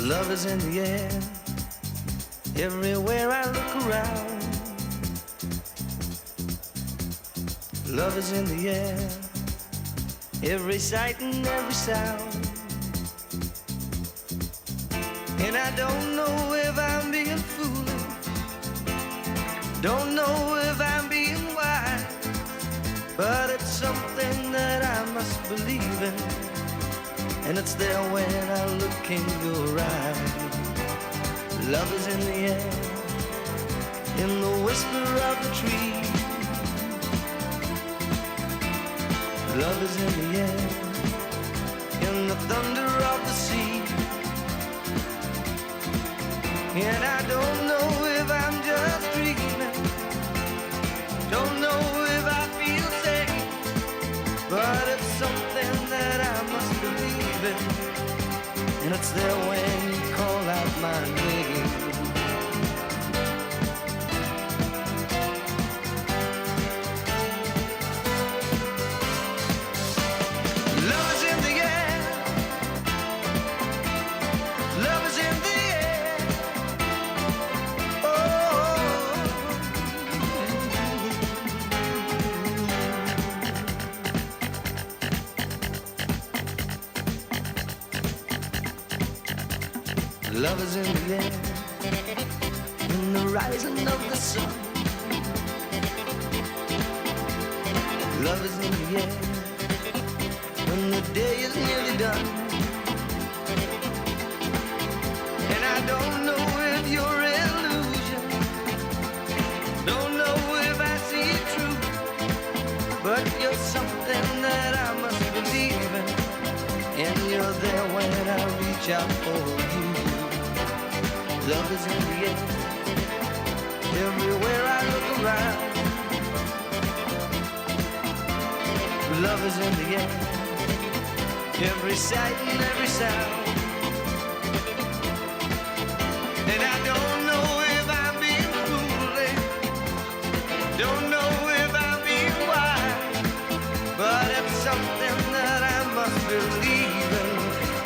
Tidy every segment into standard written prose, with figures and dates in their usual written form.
Love is in the air, everywhere I look around. Love is in the air, every sight and every sound. And I don't know if I'm being foolish, don't know if I'm being wise, but it's something that I must believe in, and it's there when I look in your eyes. Love is in the air, in the whisper of the tree. Love is in the air, in the thunder of the sea. And I don't know if I'm just dreaming, don't know if I feel safe, but it's something that I must believe in, and it's there when you call out my name. Love is in the air, love is in the air. Oh, love is in the air, in the rising of the sun. Love is in the air, when the day is nearly done. And I don't know if you're illusion, don't know if I see it true, but you're something that I must believe in, and you're there when I reach out for you. Love is in the air, everywhere I look around. Love is in the air, every sight and every sound. And I don't know if I'm being foolish, don't know if I'm being wise, but it's something that I must believe in,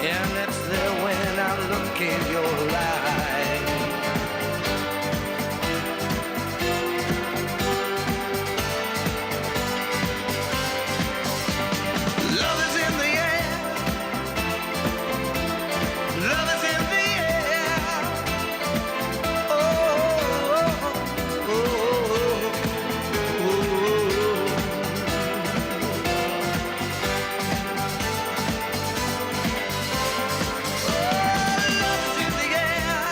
and it's there when I look in your eyes. Love is in the air, love is in the air. Oh, oh, oh, love is in the air,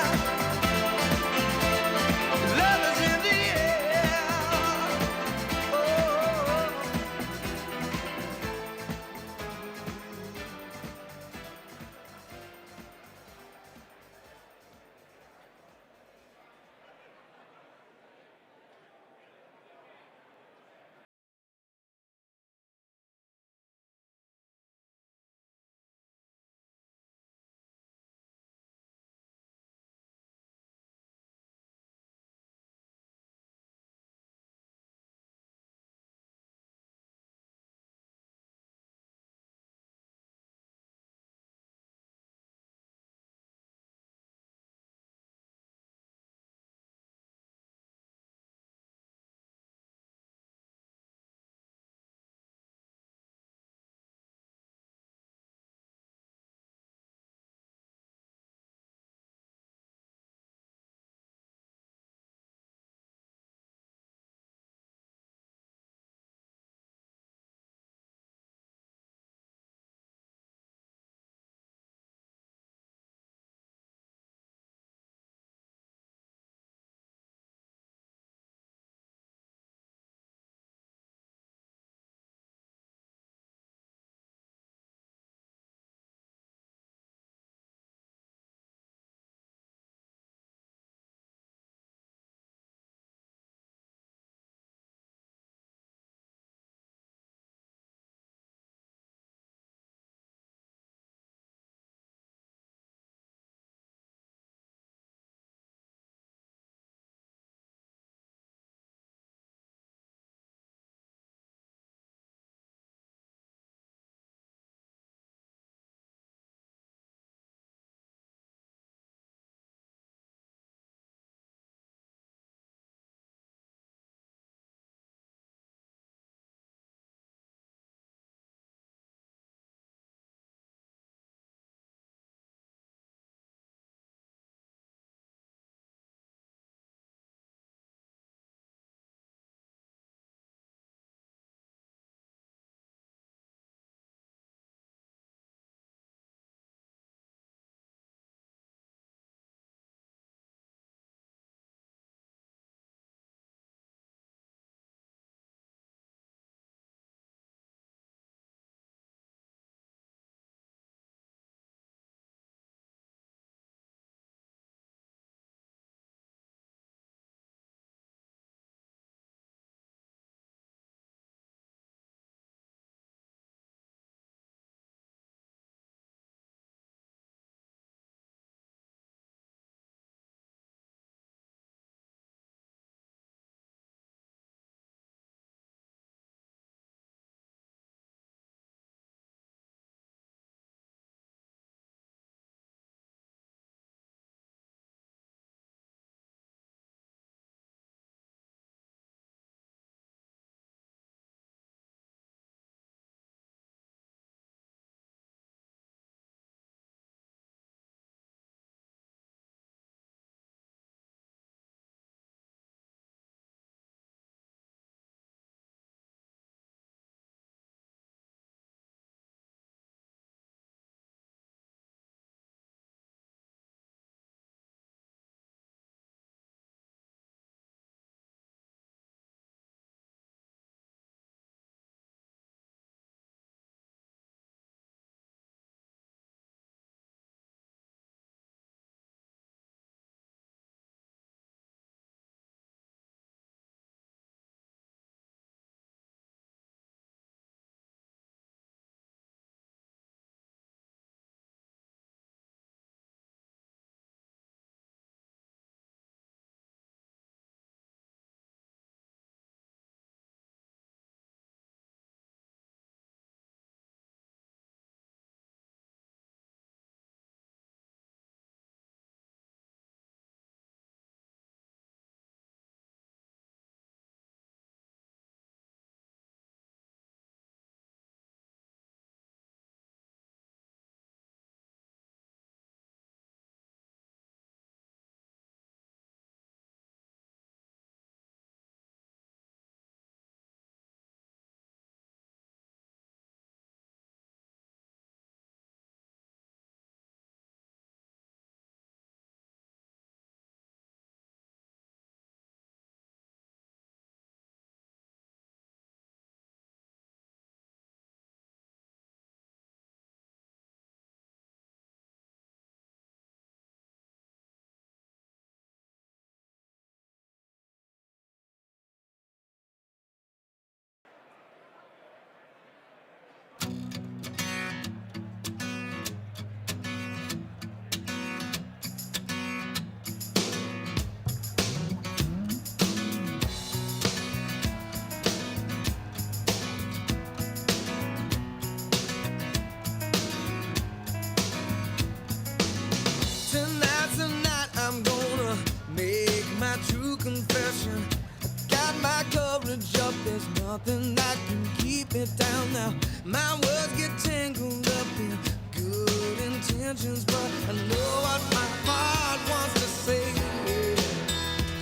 Now, my words get tangled up in good intentions, but I know what my heart wants to say.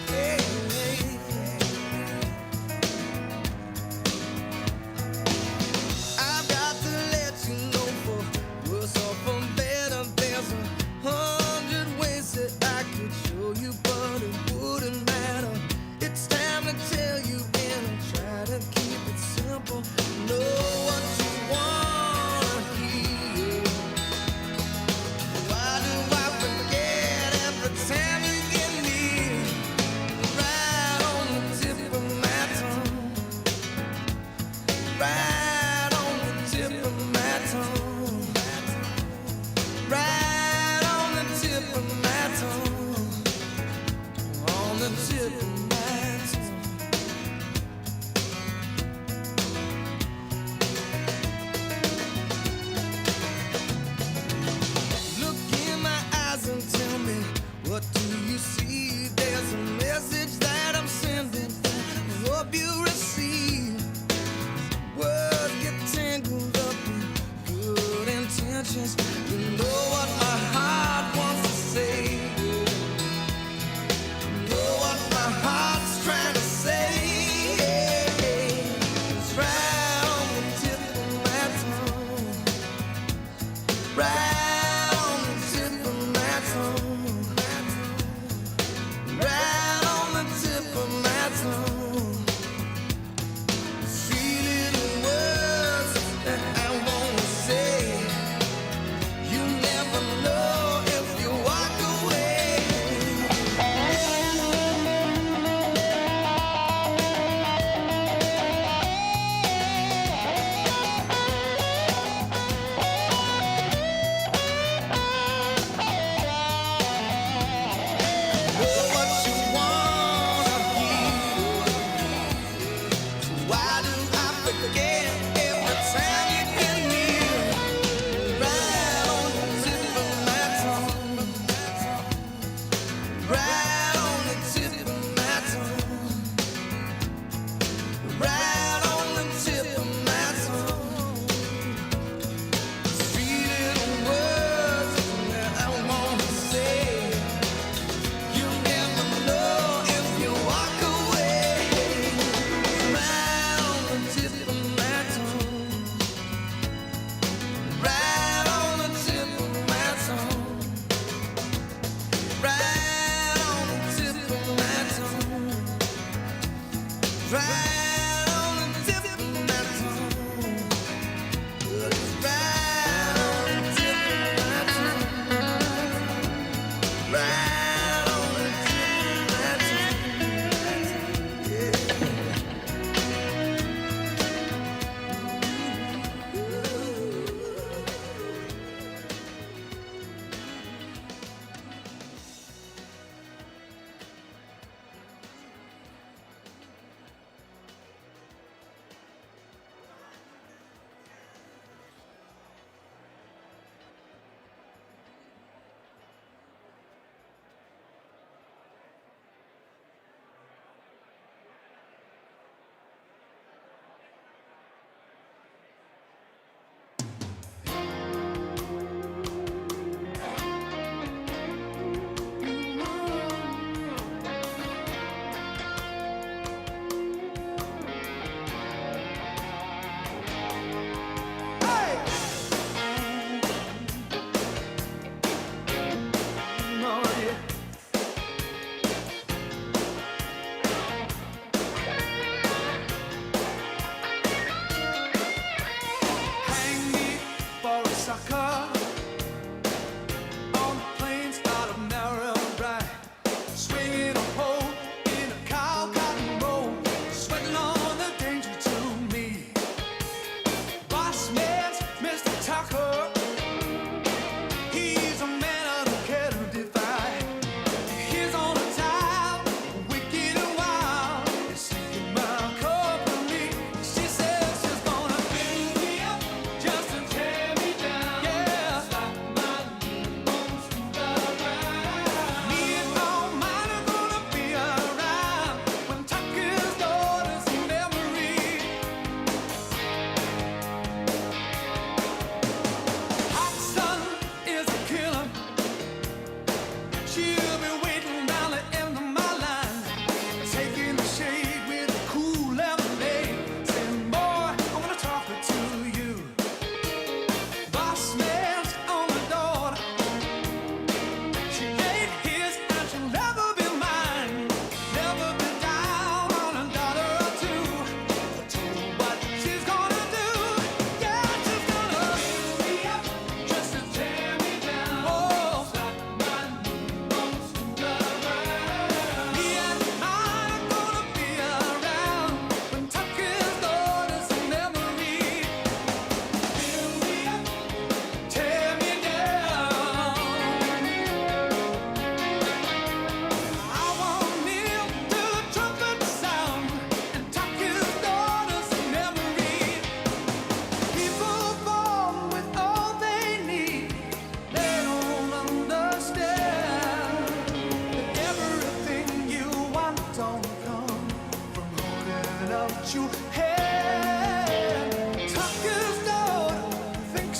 Hey, hey, hey. I've got to let you know, for worse or for better, there's 100 ways that I could show you, but it wouldn't matter. It's time to tell you, and I try to keep it simple. Know what you wanna hear. Why do I forget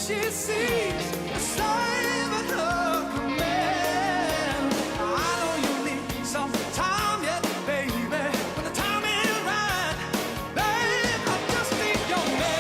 she sees the sign of her command. I know you need some time yet, baby. When the time is right, babe, I'll just be your man.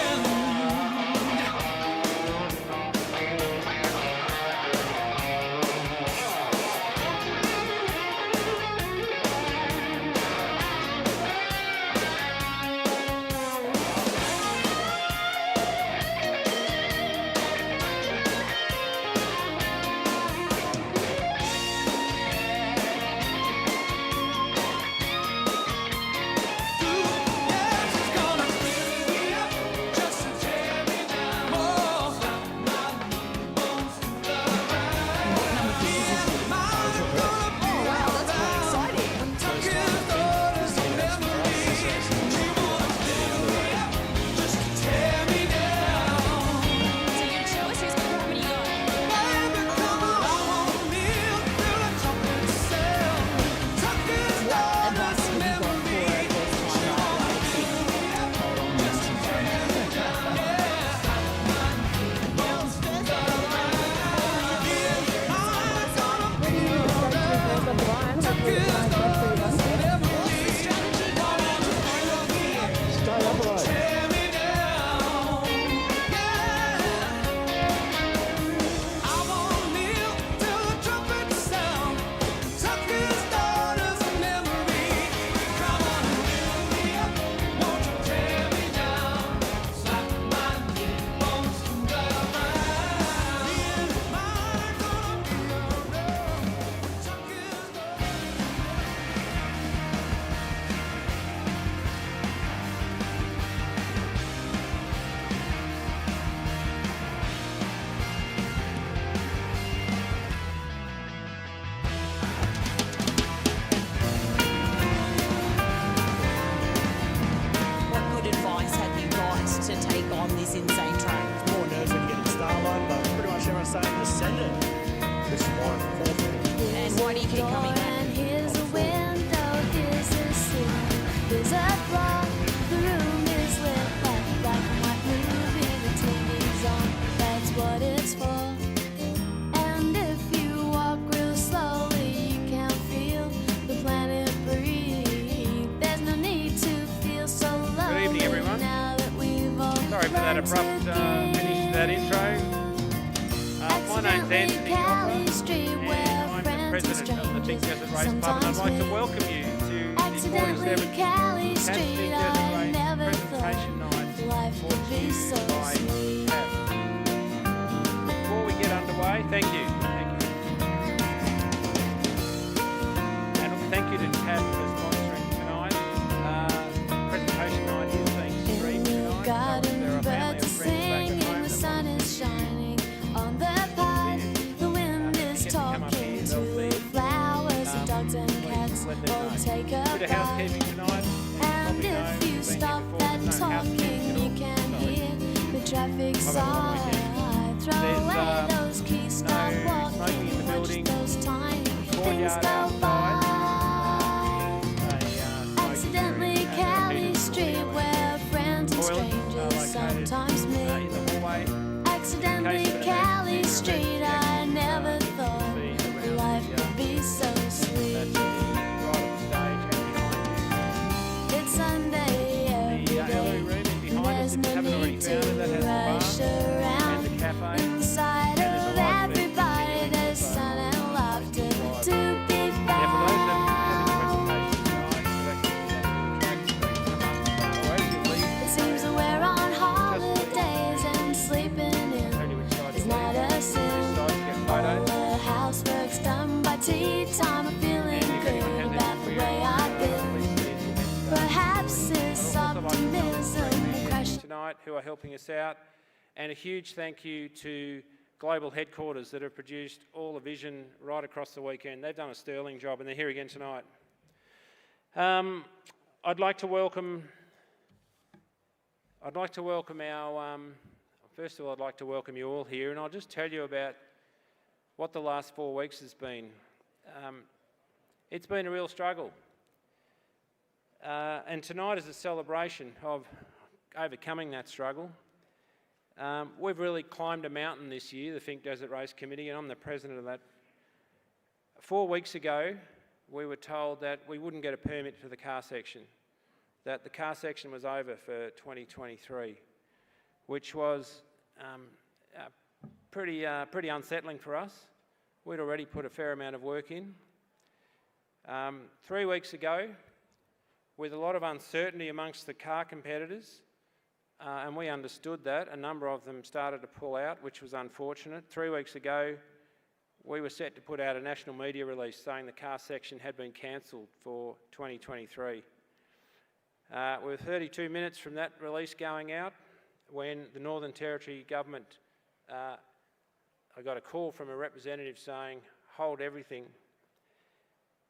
To take on this insane track. More nerves when you get in Starline, but pretty much everyone's saying just send it. This is why I'm 4:30. And why do you keep coming back? And here's a window, here's a ceiling, here's a clock, the room is lit like a black and white movie, the TV's on, that's what it's for. And if you walk real slowly, you can feel the planet breathe. There's no need to feel so lonely. Good evening, everyone. Now that we've all Sorry for that abrupt finish to that intro. My name's Anthony Copper, and I'm the President of the Big Desert Race Club, and I'd like to welcome you to the 47th Tatts Big Desert Race presentation night brought to you by Tatts. Before we get underway, thank you. And thank you to Tatts for sponsoring tonight. Presentation night is being streamed tonight. So if there are family or friends back at home the sun is shining on the park. The wind is talking to the flowers. The dogs and cats will take a bit of bath. housekeeping tonight. And if you stop that talking, you can hear the traffic sigh. Throw away those keys, stop walking, watch those tiny things go by. Accidentally Cali Street, where friends and strangers sometimes meet. Accidentally Cali Street, I never thought life would be so sweet. It's Sunday every day, there's no need to rush around. Inside of everybody there's sun and laughter to be found. It seems that we're on holidays and sleeping in is not a sin. All the housework's done by tea time. I'm feeling good about the way I've been. Perhaps this optimism will crash tonight who are helping us out, and a huge thank you to Global Headquarters that have produced all the vision right across the weekend. They've done a sterling job, and they're here again tonight. I'd like to welcome our. First of all, I'd like to welcome you all here, and I'll just tell you about what the last 4 weeks has been. It's been a real struggle, and tonight is a celebration of overcoming that struggle. We've really climbed a mountain this year, the Finke Desert Race Committee, and I'm the president of that. 4 weeks ago, we were told that we wouldn't get a permit for the car section, that the car section was over for 2023, which was pretty unsettling for us. We'd already put a fair amount of work in. 3 weeks ago, with a lot of uncertainty amongst the car competitors, and we understood that, a number of them started to pull out, which was unfortunate. 3 weeks ago, we were set to put out a national media release saying the car section had been cancelled for 2023. We were 32 minutes from that release going out when the Northern Territory government, I got a call from a representative saying, hold everything.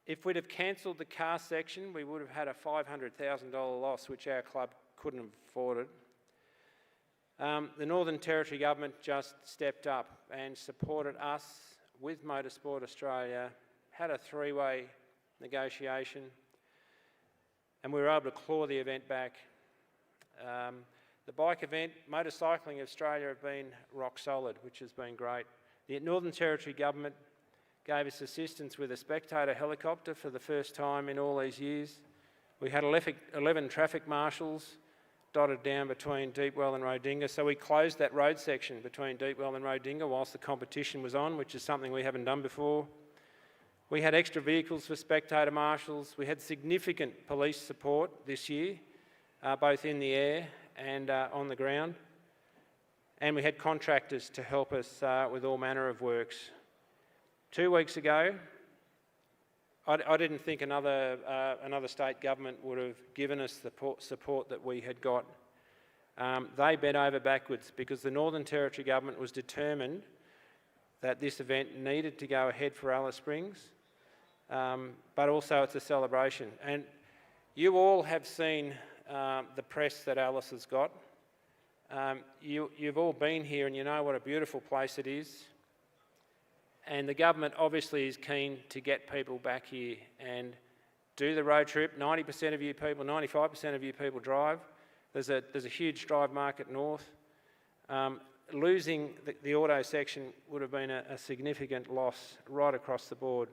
If we'd have cancelled the car section, we would have had a $500,000 loss, which our club couldn't have afforded. The Northern Territory government just stepped up and supported us with Motorsport Australia, had a three-way negotiation, and we were able to claw the event back. The bike event, Motorcycling Australia have been rock solid, which has been great. The Northern Territory government gave us assistance with a spectator helicopter for the first time in all these years. We had 11 traffic marshals dotted down between Deepwell and Rodinga, so we closed that road section between Deepwell and Rodinga whilst the competition was on, which is something we haven't done before. We had extra vehicles for spectator marshals. We had significant police support this year, both in the air and on the ground. And we had contractors to help us with all manner of works. 2 weeks ago, I didn't think another state government would have given us the support that we had got. They bent over backwards because the Northern Territory government was determined that this event needed to go ahead for Alice Springs, but also it's a celebration. And you all have seen the press that Alice has got. You've all been here and you know what a beautiful place it is. And the government obviously is keen to get people back here and do the road trip. 90% of you people, 95% of you people drive. There's a huge drive market north. Losing the auto section would have been a significant loss right across the board.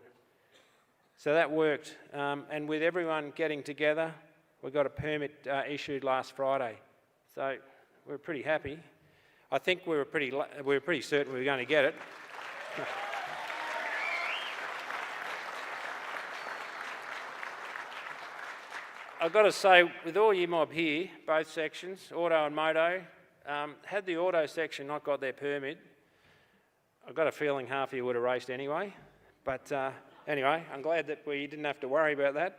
So that worked. And with everyone getting together, we got a permit issued last Friday. So we're pretty happy. I think we were pretty certain we were going to get it. I've got to say, with all you mob here, both sections, auto and moto, had the auto section not got their permit, I've got a feeling half of you would have raced anyway. But anyway, I'm glad that we didn't have to worry about that.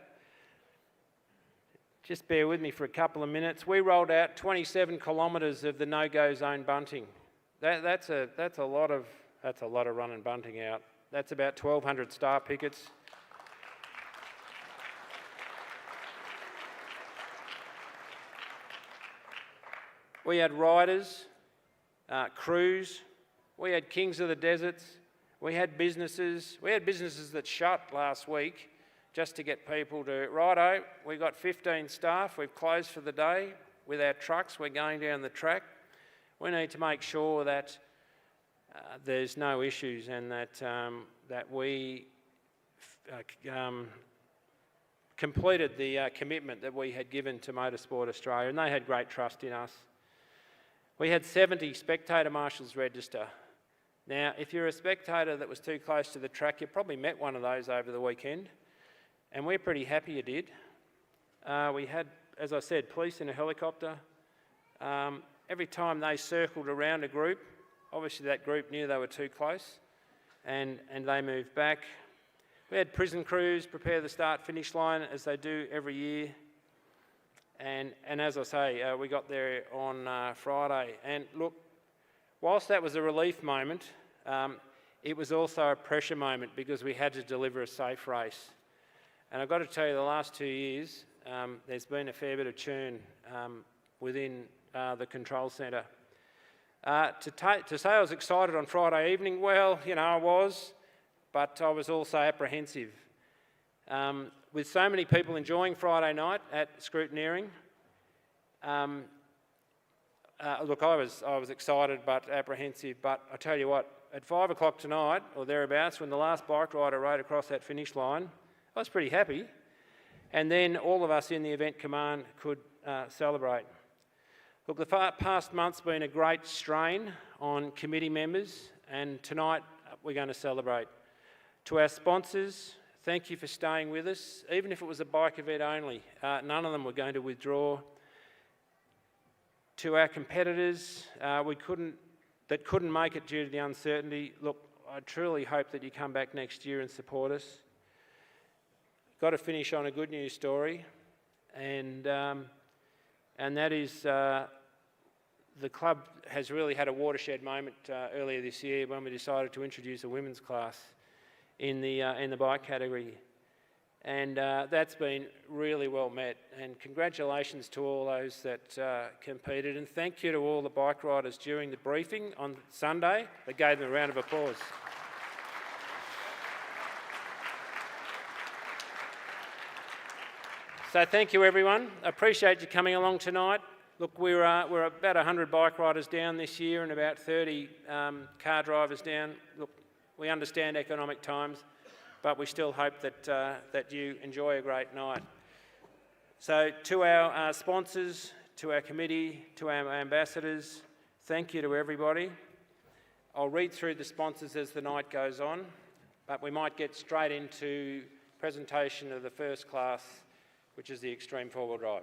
Just bear with me for a couple of minutes. We rolled out 27 kilometres of the no-go zone bunting. That's a lot of running bunting out. That's about 1,200 star pickets. We had riders, crews, we had Kings of the Deserts, we had businesses that shut last week just to get people to, righto, we got 15 staff, we've closed for the day with our trucks, we're going down the track. We need to make sure that there's no issues and that we completed the commitment that we had given to Motorsport Australia, and they had great trust in us. We had 70 spectator marshals register. Now, if you're a spectator that was too close to the track, you probably met one of those over the weekend, and we're pretty happy you did. We had, as I said, police in a helicopter. Every time they circled around a group, obviously that group knew they were too close, and they moved back. We had prison crews prepare the start-finish line as they do every year. And as I say, we got there on Friday. And look, whilst that was a relief moment, it was also a pressure moment because we had to deliver a safe race. And I've got to tell you, the last 2 years, there's been a fair bit of churn within the control centre. To say I was excited on Friday evening, well, you know, I was, but I was also apprehensive. With so many people enjoying Friday night at scrutineering, look, I was excited but apprehensive, but I tell you what, at 5 o'clock tonight, or thereabouts, when the last bike rider rode across that finish line, I was pretty happy. And then all of us in the event command could celebrate. Look, the past month's been a great strain on committee members, and tonight we're going to celebrate. To our sponsors, thank you for staying with us, even if it was a bike event only. None of them were going to withdraw. To our competitors that couldn't make it due to the uncertainty, look, I truly hope that you come back next year and support us. Got to finish on a good news story, and that is the club has really had a watershed moment earlier this year when we decided to introduce a women's class in the bike category, and that's been really well met. And congratulations to all those that competed, and thank you to all the bike riders during the briefing on Sunday. They gave them a round of applause. So thank you, everyone. I appreciate you coming along tonight. Look, we're about 100 bike riders down this year and about 30 car drivers down. Look, we understand economic times, but we still hope that you enjoy a great night. So to our sponsors, to our committee, to our ambassadors, thank you to everybody. I'll read through the sponsors as the night goes on, but we might get straight into presentation of the first class, which is the Extreme Four-Wheel Drive.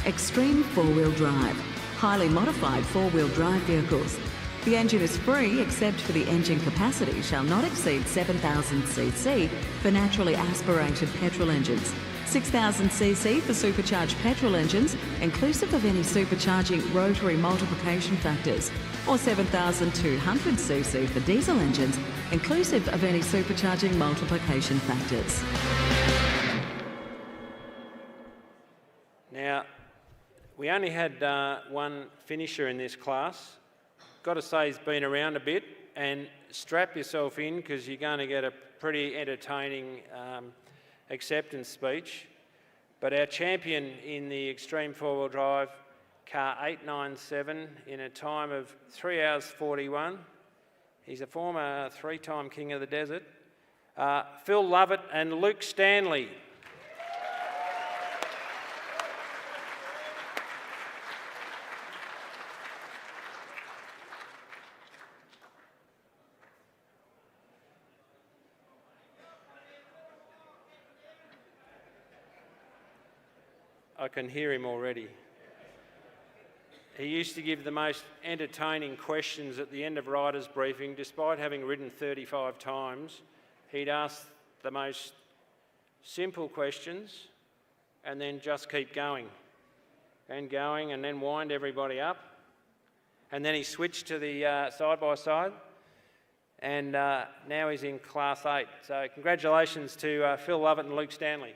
Extreme four-wheel drive, highly modified four-wheel drive vehicles. The engine is free except for the engine capacity shall not exceed 7,000 cc for naturally aspirated petrol engines, 6,000 cc for supercharged petrol engines, inclusive of any supercharging rotary multiplication factors, or 7,200 cc for diesel engines, inclusive of any supercharging multiplication factors. Now, we only had one finisher in this class. Got to say he's been around a bit, and strap yourself in because you're going to get a pretty entertaining acceptance speech. But our champion in the Extreme Four-Wheel Drive, car 897, in a time of 3 hours 41. He's a former three-time King of the Desert. Phil Lovett and Luke Stanley. I can hear him already. He used to give the most entertaining questions at the end of riders' briefing. Despite having ridden 35 times, he'd ask the most simple questions and then just keep going and going and then wind everybody up. And then he switched to the side-by-side, and now he's in Class 8. So congratulations to Phil Lovett and Luke Stanley.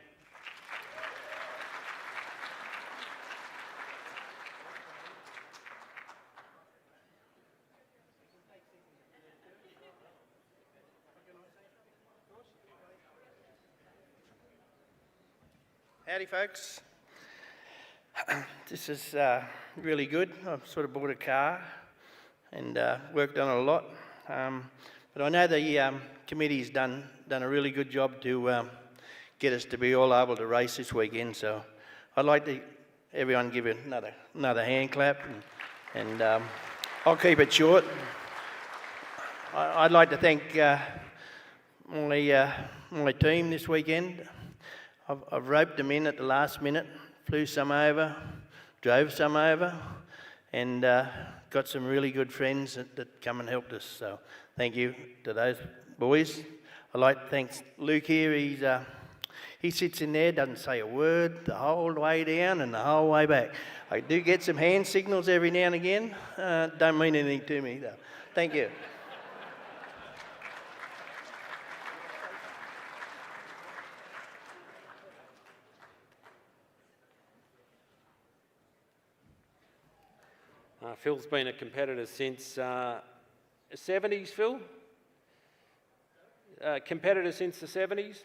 Howdy folks. This is really good. I've sort of bought a car and worked on it a lot. But I know the committee's done a really good job to get us to be all able to race this weekend. So I'd like to everyone give it another hand clap, and I'll keep it short. I'd like to thank my team this weekend. I've roped them in at the last minute, flew some over, drove some over, and got some really good friends that come and helped us. So thank you to those boys. I'd like to thank Luke here. He sits in there, doesn't say a word the whole way down and the whole way back. I do get some hand signals every now and again. Don't mean anything to me though. Thank you. Phil's been a competitor since the 70s, Phil? Competitor since the 70s?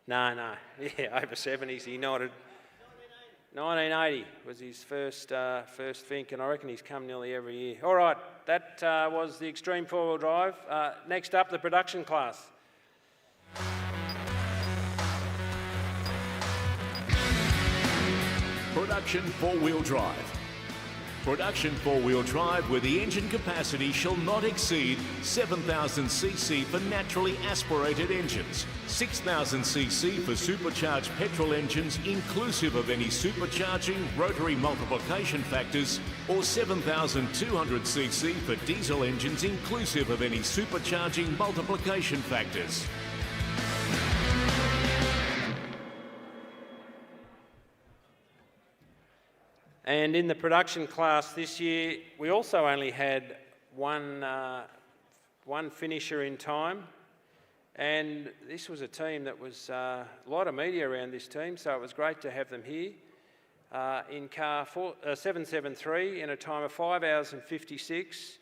No. Yeah, over 70s. He nodded. 1980 was his first Fink, and I reckon he's come nearly every year. All right, that was the extreme four-wheel drive. Next up, the production class. Production four-wheel drive. Production four-wheel drive where the engine capacity shall not exceed 7,000cc for naturally aspirated engines, 6,000cc for supercharged petrol engines inclusive of any supercharging rotary multiplication factors, or 7,200cc for diesel engines inclusive of any supercharging multiplication factors. And in the production class this year, we also only had one finisher in time. And this was a team that was a lot of media around this team, so it was great to have them here. In car 773 in a time of 5 hours and 56.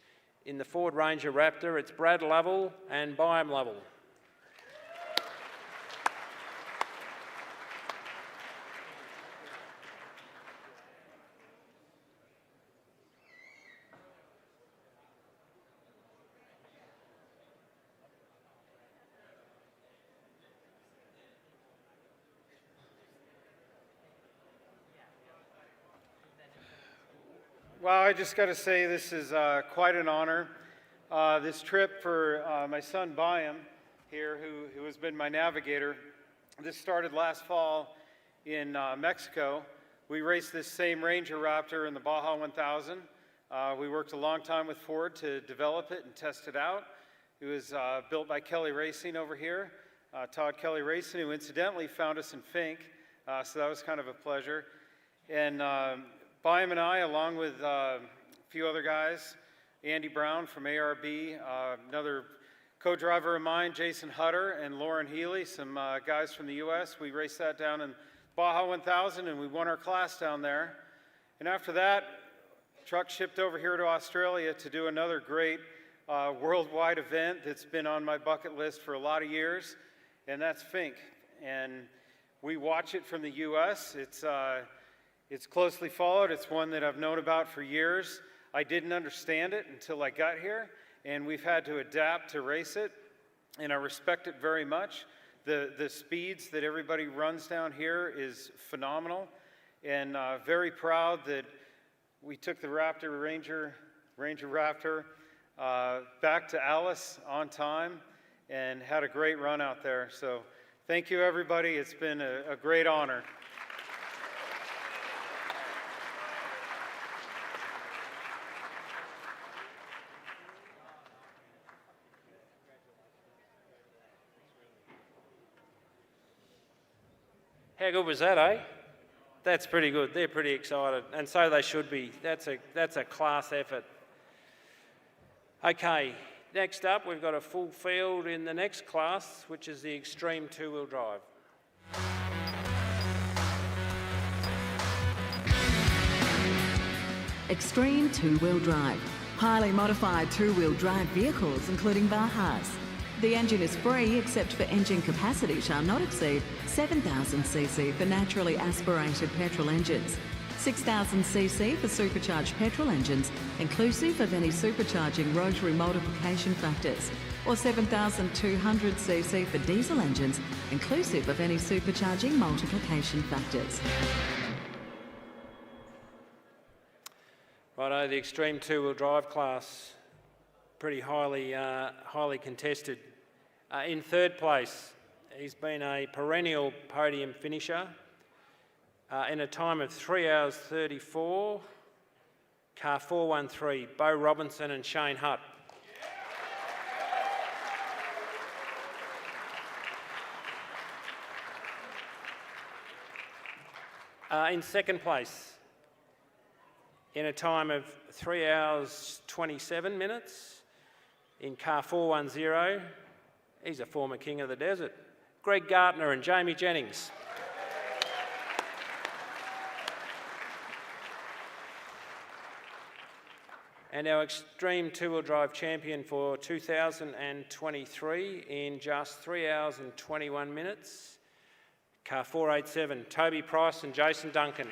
In the Ford Ranger Raptor, it's Brad Lovell and Byam Lovell. Well, I just got to say this is quite an honor. This trip for my son Byam here, who has been my navigator, this started last fall in Mexico. We raced this same Ranger Raptor in the Baja 1000. We worked a long time with Ford to develop it and test it out. It was built by Kelly Racing over here, Todd Kelly Racing, who incidentally found us in Fink, so that was kind of a pleasure. And Byam and I, along with a few other guys, Andy Brown from ARB, another co-driver of mine, Jason Hutter, and Lauren Healy, some guys from the US. We raced that down in Baja 1000 and we won our class down there. And after that, truck shipped over here to Australia to do another great worldwide event that's been on my bucket list for a lot of years, and that's Fink. And we watch it from the US. It's closely followed. It's one that I've known about for years. I didn't understand it until I got here, and we've had to adapt to race it, and I respect it very much. The speeds that everybody runs down here is phenomenal, and very proud that we took the Ranger Raptor back to Alice on time and had a great run out there. So thank you, everybody. It's been a great honor. How good was that, eh? That's pretty good. They're pretty excited, and so they should be. That's a class effort. Okay, next up we've got a full field in the next class, which is the extreme two-wheel drive. Extreme two-wheel drive. Highly modified two-wheel drive vehicles, including Bajas. The engine is free, except for engine capacity shall not exceed 7,000cc for naturally aspirated petrol engines, 6,000cc for supercharged petrol engines, inclusive of any supercharging rotary multiplication factors, or 7,200cc for diesel engines, inclusive of any supercharging multiplication factors. Righto, the extreme two-wheel drive class, pretty highly contested. In third place, he's been a perennial podium finisher in a time of 3 hours 34, car 413, Bo Robinson and Shane Hutt. In second place, in a time of 3 hours 27 minutes, in car 410, he's a former king of the desert, Greg Gartner and Jamie Jennings. And our extreme two-wheel drive champion for 2023 in just 3 hours and 21 minutes, Car 487, Toby Price and Jason Duncan.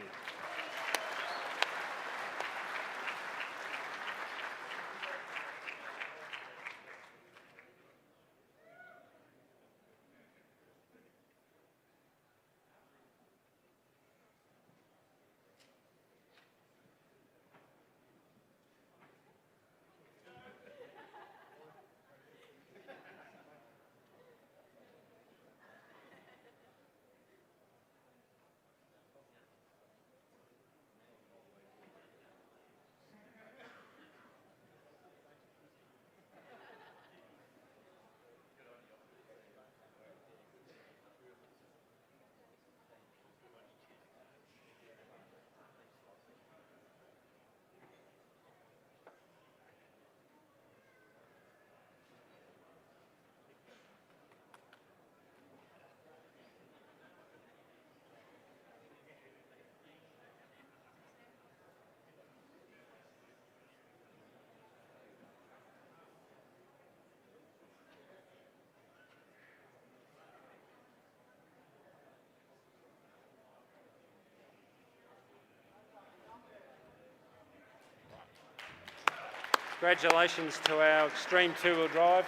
Congratulations to our extreme two-wheel drive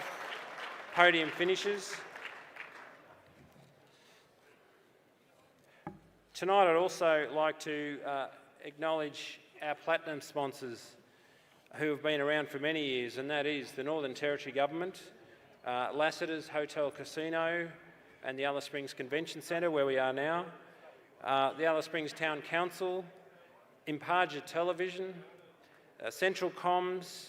podium finishers. Tonight I'd also like to acknowledge our platinum sponsors who have been around for many years, and that is the Northern Territory Government, Lassiter's Hotel Casino and the Alice Springs Convention Centre, where we are now, the Alice Springs Town Council, Imparja Television, Central Comms,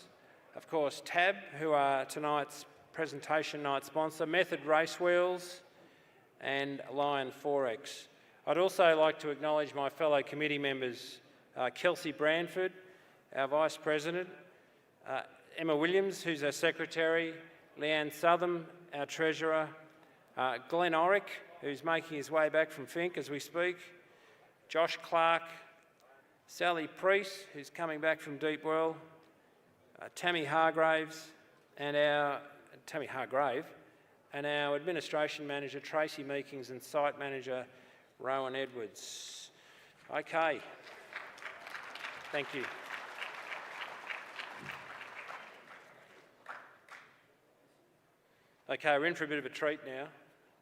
of course TAB, who are tonight's presentation night sponsor, Method Race Wheels and Lion Forex. I'd also like to acknowledge my fellow committee members, Kelsey Branford, our Vice President, Emma Williams, who's our Secretary, Leanne Southam, our Treasurer, Glenn Orrick, who's making his way back from Finke as we speak, Josh Clark, Sally Priest, who's coming back from Deep Well, Tammy Hargrave, and our Administration Manager, Tracy Meekings, and Site Manager, Rowan Edwards. Okay. Thank you. Okay, we're in for a bit of a treat now,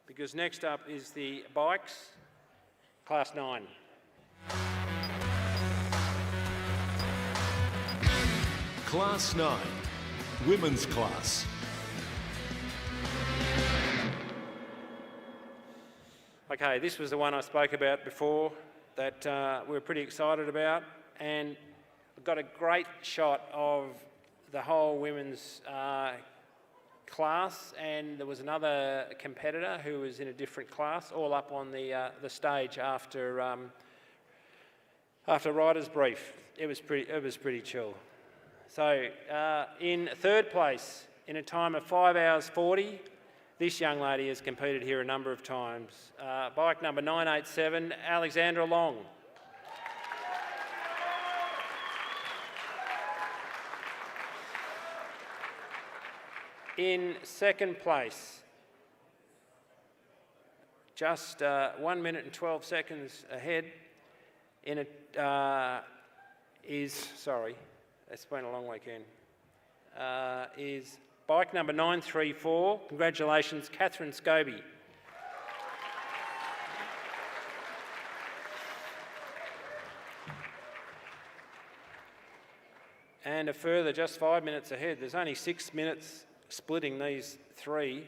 because next up is the bikes, Class 9. Class 9, Women's Class. Okay, this was the one I spoke about before that we were pretty excited about, and I've got a great shot of the whole women's class, and there was another competitor who was in a different class, all up on the stage after Riders Brief. It was pretty chill. So in third place, in a time of 5 hours 40, this young lady has competed here a number of times. Bike number 987, Alexandra Long. In second place, just 1 minute and 12 seconds ahead, it's been a long weekend, is bike number 934. Congratulations, Catherine Scobie. And a further just 5 minutes ahead, there's only 6 minutes splitting these three.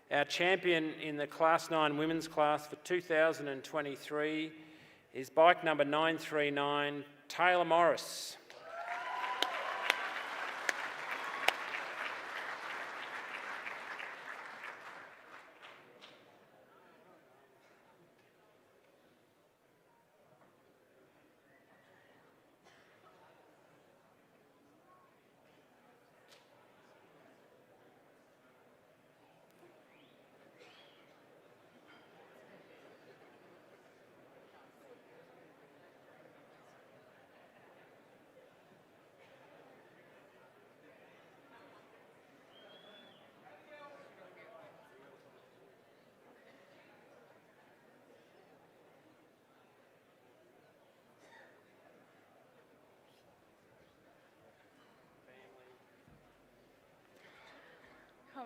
Our champion in the Class 9 women's class for 2023 is bike number 939, Taylor Morris.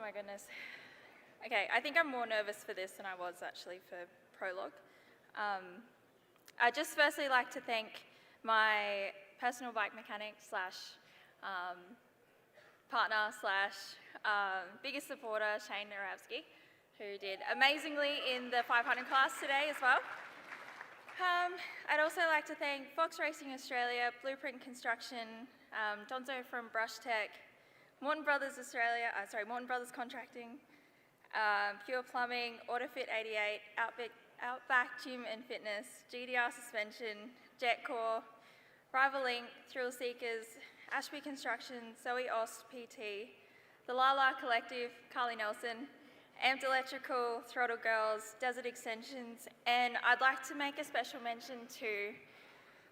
my goodness. Okay, I think I'm more nervous for this than I was actually for prologue. I'd just firstly like to thank my personal bike mechanic slash partner slash biggest supporter, Shane Naravsky, who did amazingly in the 500 class today as well. I'd also like to thank Fox Racing Australia, Blueprint Construction, Donzo from Brush Tech, Morton Brothers Australia, Morton Brothers Contracting, Pure Plumbing, AutoFit 88, Outback Gym and Fitness, GDR Suspension, Jetcore, Rival Link, Thrill Seekers, Ashby Construction, Zoe Ost PT, the Lala Collective, Carly Nelson, Amped Electrical, Throttle Girls, Desert Extensions, and I'd like to make a special mention to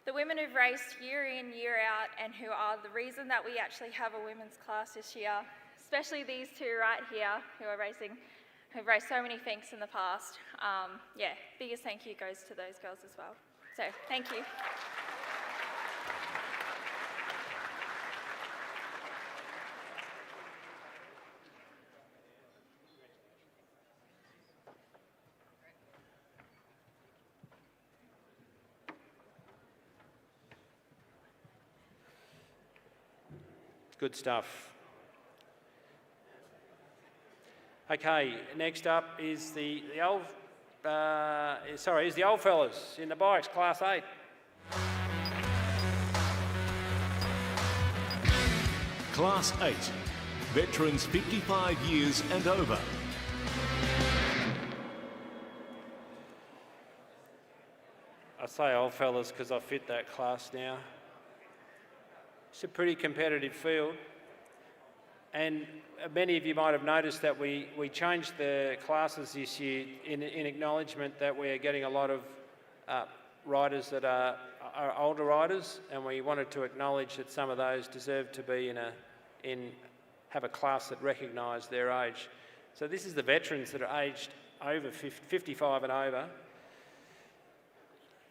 the women who've raced year in, year out, and who are the reason that we actually have a women's class this year, especially these two right here who are racing, who've raced so many Finks in the past. Yeah, biggest thank you goes to those girls as well. So, thank you. Good stuff. Okay, next up is the old fellas in the bikes, Class 8. Class 8. Veterans 55 years and over. I say old fellas because I fit that class now. It's a pretty competitive field, and many of you might have noticed that we changed the classes this year in acknowledgement that we're getting a lot of riders that are older riders, and we wanted to acknowledge that some of those deserve to be have a class that recognised their age. So this is the veterans that are aged over 55 and over.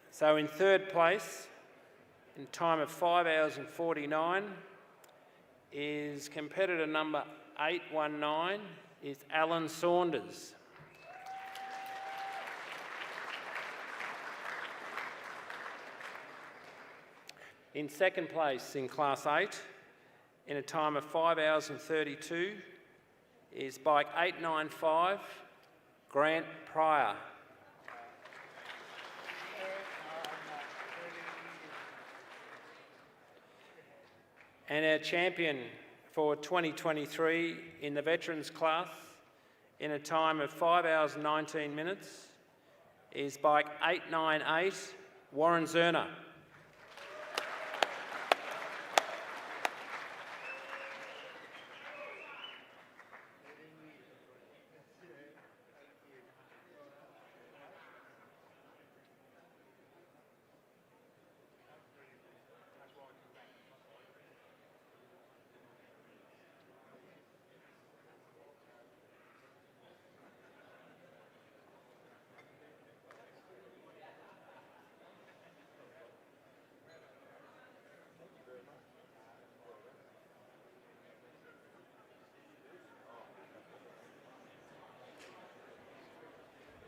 So in third place, in time of 5 hours and 49, is competitor number 819, is Alan Saunders. In second place in Class 8, in a time of 5 hours and 32, is bike 895, Grant Pryor. And our champion for 2023 in the veterans class, in a time of 5 hours and 19 minutes, is bike 898, Warren Zerner.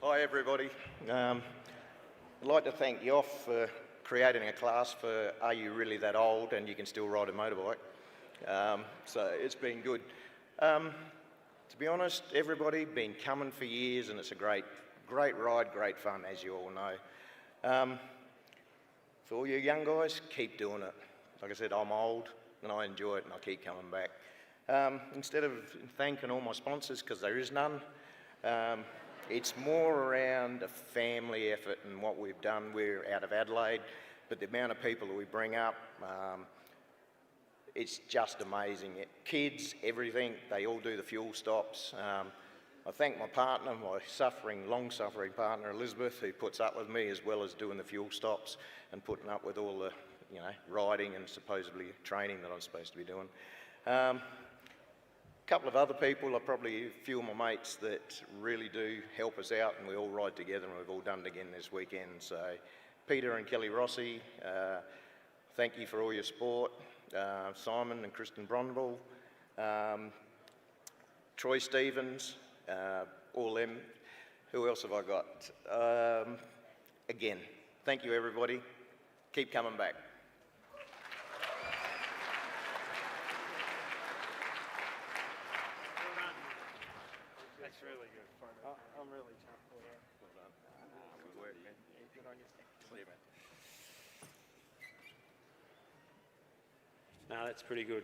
Hi everybody. I'd like to thank Yoff for creating a class for Are You Really That Old and You Can Still Ride a Motorbike. So it's been good. To be honest, everybody, been coming for years and it's a great ride, great fun, as you all know. For all you young guys, keep doing it. Like I said, I'm old and I enjoy it and I keep coming back. Instead of thanking all my sponsors, because there is none, it's more around a family effort and what we've done. We're out of Adelaide, but the amount of people that we bring up, it's just amazing. Kids, everything, they all do the fuel stops. I thank my partner, my long-suffering partner, Elizabeth, who puts up with me as well as doing the fuel stops and putting up with all the, riding and supposedly training that I'm supposed to be doing. A couple of other people are probably a few of my mates that really do help us out, and we all ride together, and we've all done it again this weekend. So Peter and Kelly Rossi, thank you for all your support. Simon and Kristen Brondville, Troy Stevens, all them. Who else have I got? Again, thank you everybody. Keep coming back. That's really good. I'm really chuffed for you. Well done. Good work, man. Good on you. See you, man. No, that's pretty good.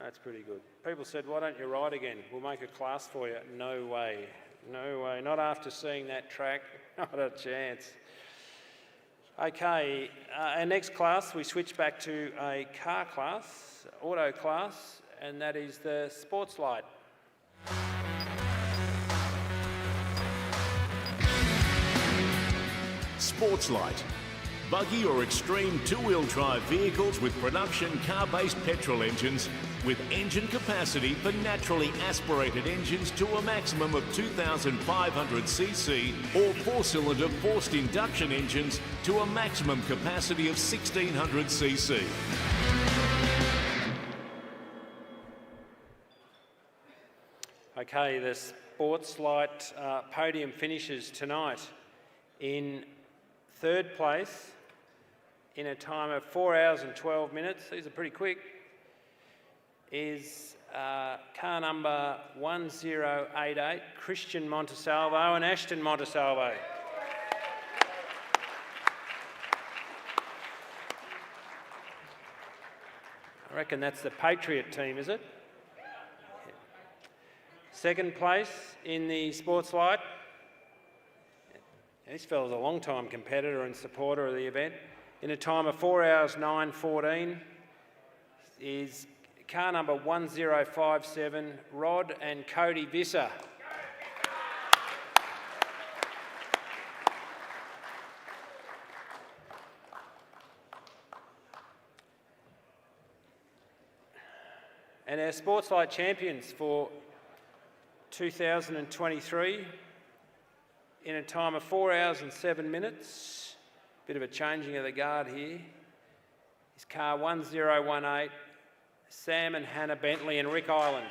That's pretty good. People said, why don't you ride again? We'll make a class for you. No way. No way. Not after seeing that track. Not a chance. Okay, our next class, we switch back to a car class, auto class, and that is the sports light. Sports Light. Buggy or extreme two-wheel drive vehicles with production car-based petrol engines with engine capacity for naturally aspirated engines to a maximum of 2,500cc or four-cylinder forced induction engines to a maximum capacity of 1,600cc. Okay, the sports light podium finishes tonight. In third place, in a time of 4 hours and 12 minutes, these are pretty quick, is car number 1088, Christian Montesalvo and Ashton Montesalvo. I reckon that's the Patriot team, is it? Second place in the sports light. This fella's a long-time competitor and supporter of the event. In a time of 4 hours 9:14 is car number 1057, Rod and Cody Visser. And our Sports Light champions for 2023 in a time of 4 hours and 7 minutes, bit of a changing of the guard here, is car 1018, Sam and Hannah Bentley and Rick Island.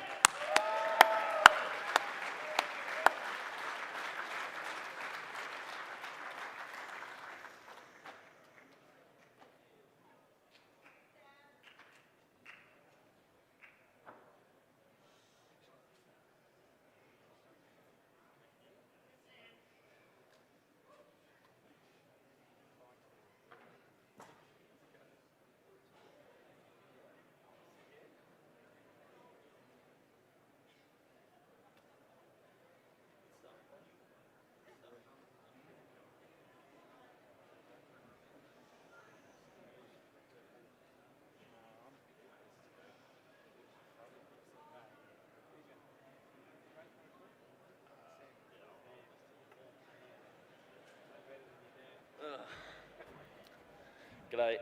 G'day.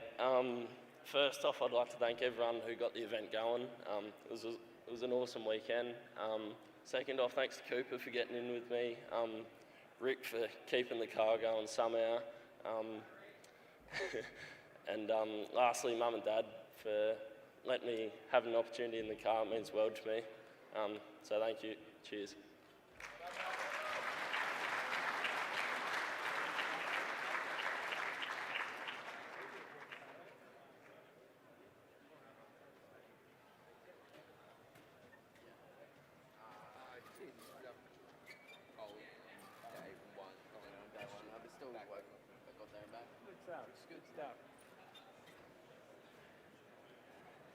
First off, I'd like to thank everyone who got the event going. It was an awesome weekend. Second off, thanks to Cooper for getting in with me, Rick for keeping the car going somehow, and lastly, Mum and Dad for letting me have an opportunity in the car. It means the world to me. So thank you. Cheers.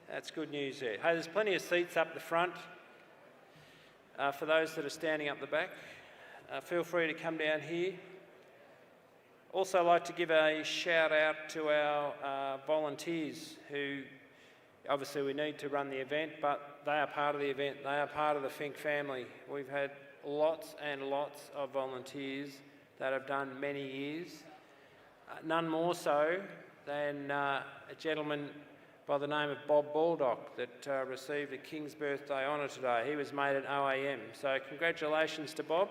That's good news there. Hey, there's plenty of seats up the front for those that are standing up the back. Feel free to come down here. Also like to give a shout out to our volunteers who, obviously we need to run the event, but they are part of the event. They are part of the Finke family. We've had lots and lots of volunteers that have done many years. None more so than a gentleman by the name of Bob Baldock that received a King's Birthday honour today. He was made at OAM, so congratulations to Bob.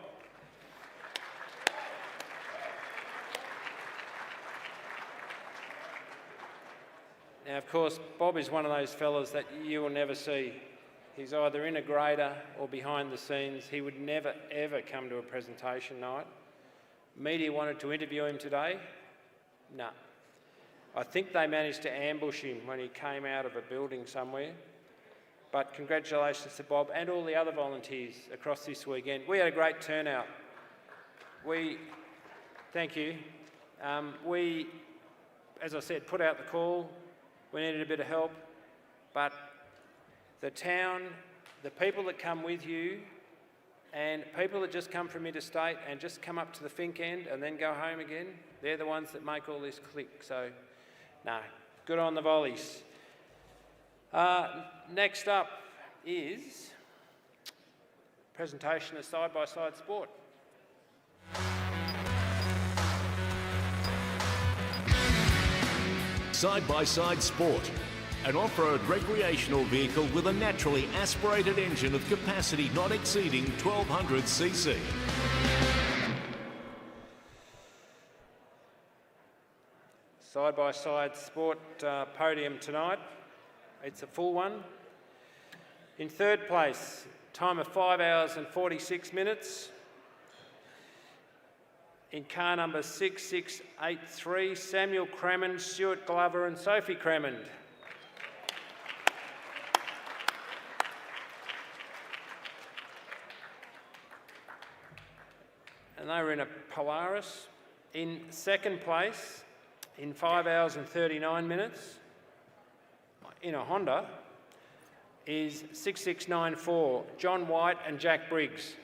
Now, of course, Bob is one of those fellas that you will never see He's either in a grader or behind the scenes. He would never, ever come to a presentation night. Media wanted to interview him today. No. I think they managed to ambush him when he came out of a building somewhere. But congratulations to Bob and all the other volunteers across this weekend. We had a great turnout. Thank you. We, as I said, put out the call. We needed a bit of help, but the town, the people that come with you, and people that just come from interstate and just come up to the Finke end and then go home again, they're the ones that make all this click. So, no, good on the volleys. Next up is presentation of side-by-side sport. Side-by-side sport, an off-road recreational vehicle with a naturally aspirated engine of capacity not exceeding 1200 cc. Side-by-side sport podium tonight. It's a full one. In third place, time of 5 hours and 46 minutes. In car number 6683, Samuel Crammond, Stuart Glover and Sophie Crammond. And they were in a Polaris. In second place, in 5 hours and 39 minutes, in a Honda, is 6694, John White and Jack Briggs.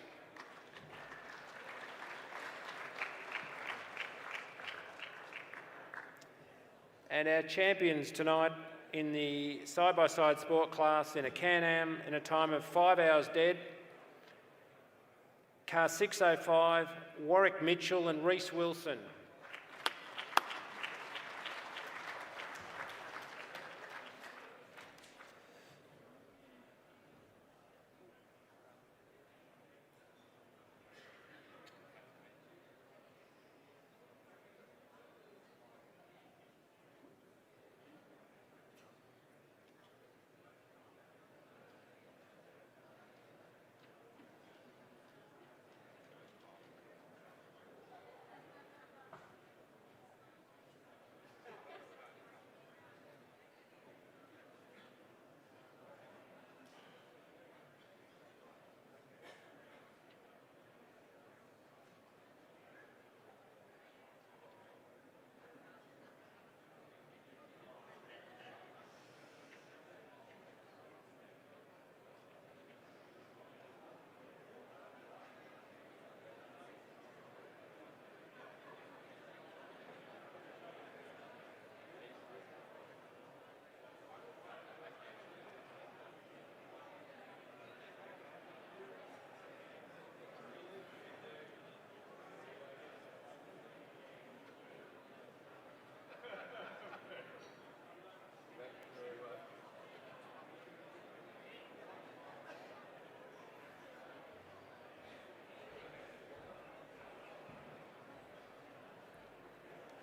And our champions tonight in the side-by-side sport class in a Can-Am in a time of 5 hours dead, car 605, Warwick Mitchell and Reece Wilson.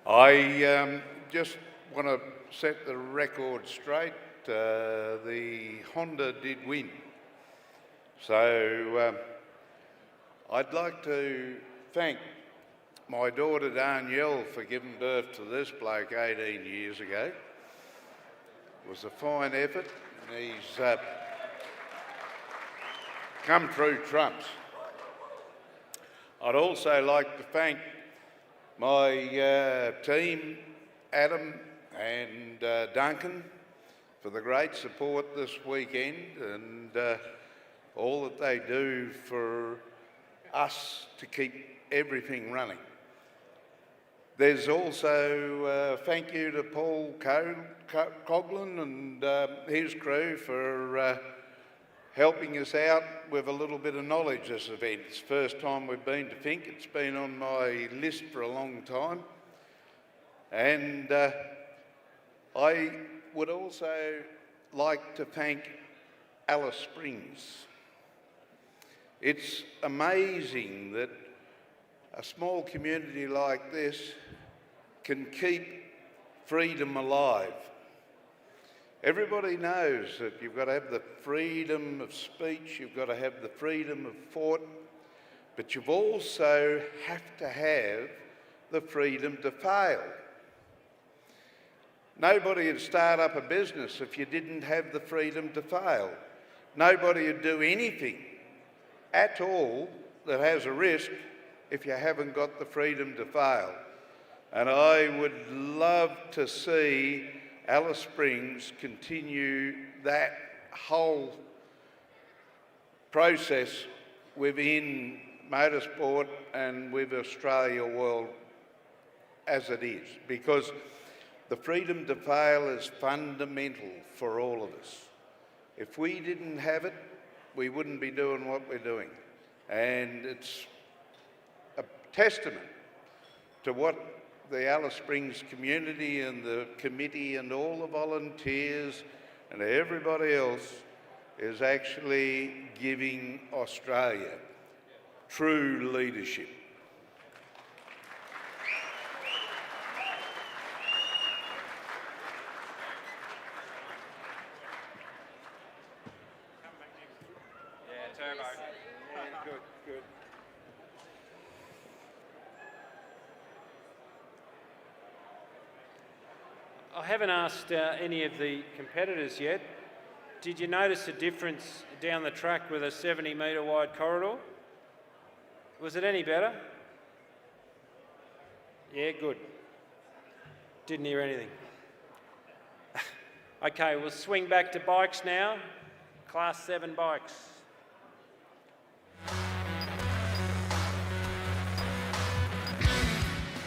I just want to set the record straight. The Honda did win. So I'd like to thank my daughter Danielle for giving birth to this bloke 18 years ago. It was a fine effort, and he's come through trumps. I'd also like to thank my team, Adam and Duncan, for the great support this weekend and all that they do for us to keep everything running. There's also thank you to Paul Coughlin and his crew for helping us out with a little bit of knowledge this event. It's the first time we've been to Finke. It's been on my list for a long time. And I would also like to thank Alice Springs. It's amazing that a small community like this can keep freedom alive. Everybody knows that you've got to have the freedom of speech, you've got to have the freedom of thought, but you've also have to have the freedom to fail. Nobody would start up a business if you didn't have the freedom to fail. Nobody would do anything at all that has a risk if you haven't got the freedom to fail. And I would love to see Alice Springs continue that whole process within motorsport and with Australia World as it is, because the freedom to fail is fundamental for all of us. If we didn't have it, we wouldn't be doing what we're doing. And it's a testament to what the Alice Springs community and the committee and all the volunteers and everybody else is actually giving Australia true leadership. Good. I haven't asked any of the competitors yet. Did you notice a difference down the track with a 70-metre wide corridor? Was it any better? Yeah, good. Didn't hear anything. Okay, we'll swing back to bikes now. Class 7 bikes.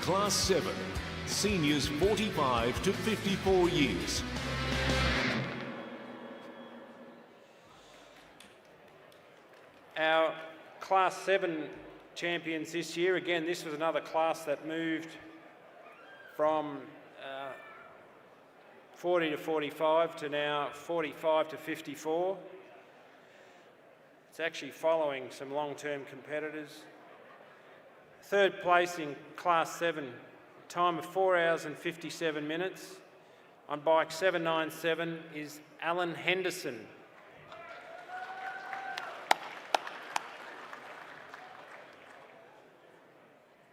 Class 7, seniors 45 to 54 years. Our Class 7 champions this year, again, this was another class that moved from 40 to 45 to now 45 to 54. It's actually following some long-term competitors. Third place in Class 7, time of 4 hours and 57 minutes. On bike 797 is Alan Henderson.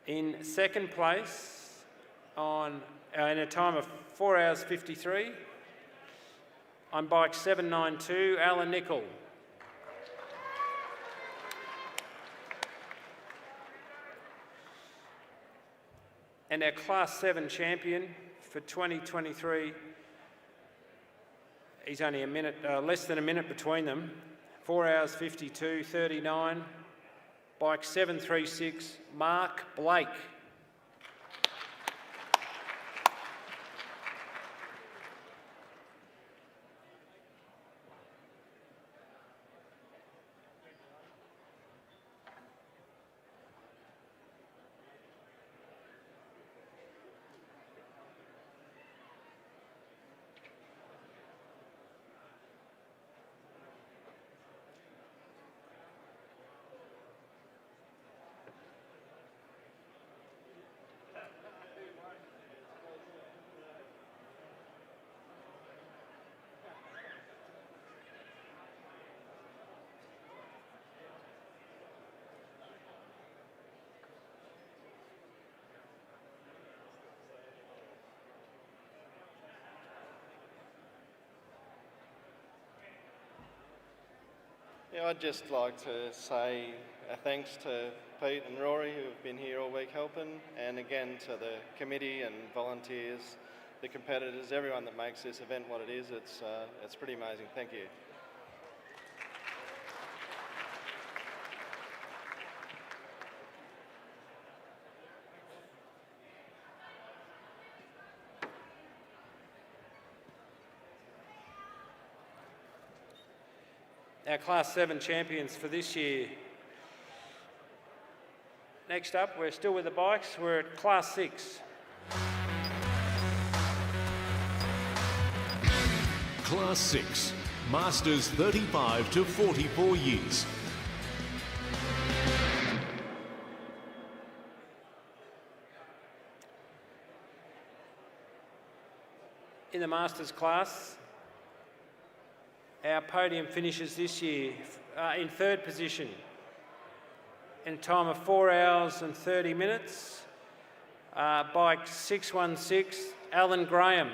In second place, in a time of 4 hours 53, on bike 792, Alan Nicol. And our Class 7 champion for 2023, he's only a minute, less than a minute between them, 4 hours 52:39, bike 736, Mark Blake. Yeah, I'd just like to say thanks to Pete and Rory who have been here all week helping, and again to the committee and volunteers, the competitors, everyone that makes this event what it is. It's pretty amazing. Thank you. Our Class 7 champions for this year. Next up, we're still with the bikes. We're at Class 6. Class 6, Masters 35 to 44 years. In the Masters class, our podium finishes this year in third position in time of 4 hours and 30 minutes. Bike 616, Alan Graham.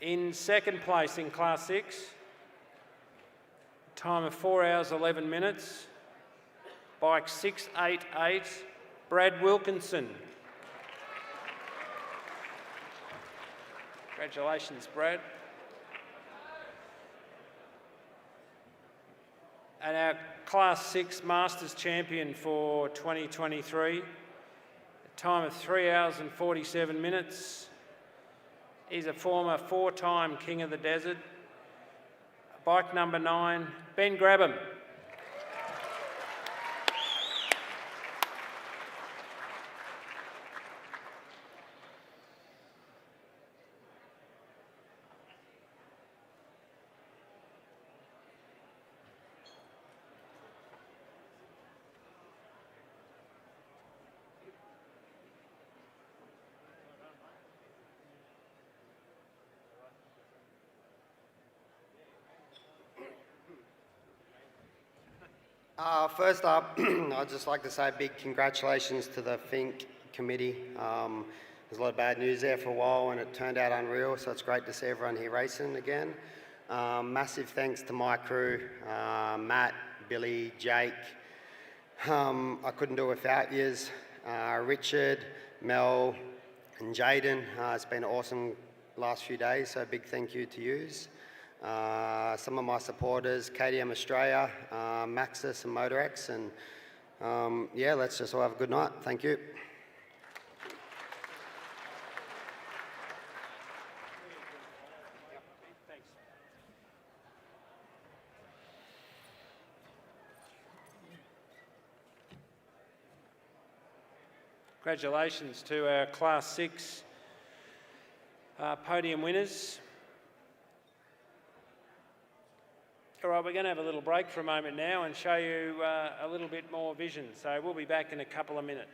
In second place in Class 6, time of 4 hours 11 minutes, bike 688, Brad Wilkinson. Congratulations, Brad. And our Class 6 Masters champion for 2023, a time of 3 hours and 47 minutes. He's a former 4-time King of the Desert. Bike number 9, Ben Grabham. First up, I'd just like to say a big congratulations to the Finke committee. There's a lot of bad news there for a while and it turned out unreal, so it's great to see everyone here racing again. Massive thanks to my crew, Matt, Billy, Jake. I couldn't do it without yous. Richard, Mel and Jaden. It's been an awesome last few days, so a big thank you to yous. Some of my supporters, KTM Australia, Maxis and MotorX, and yeah, let's just all have a good night. Thank you. Congratulations to our Class 6 podium winners. All right, we're going to have a little break for a moment now and show you a little bit more vision. So we'll be back in a couple of minutes.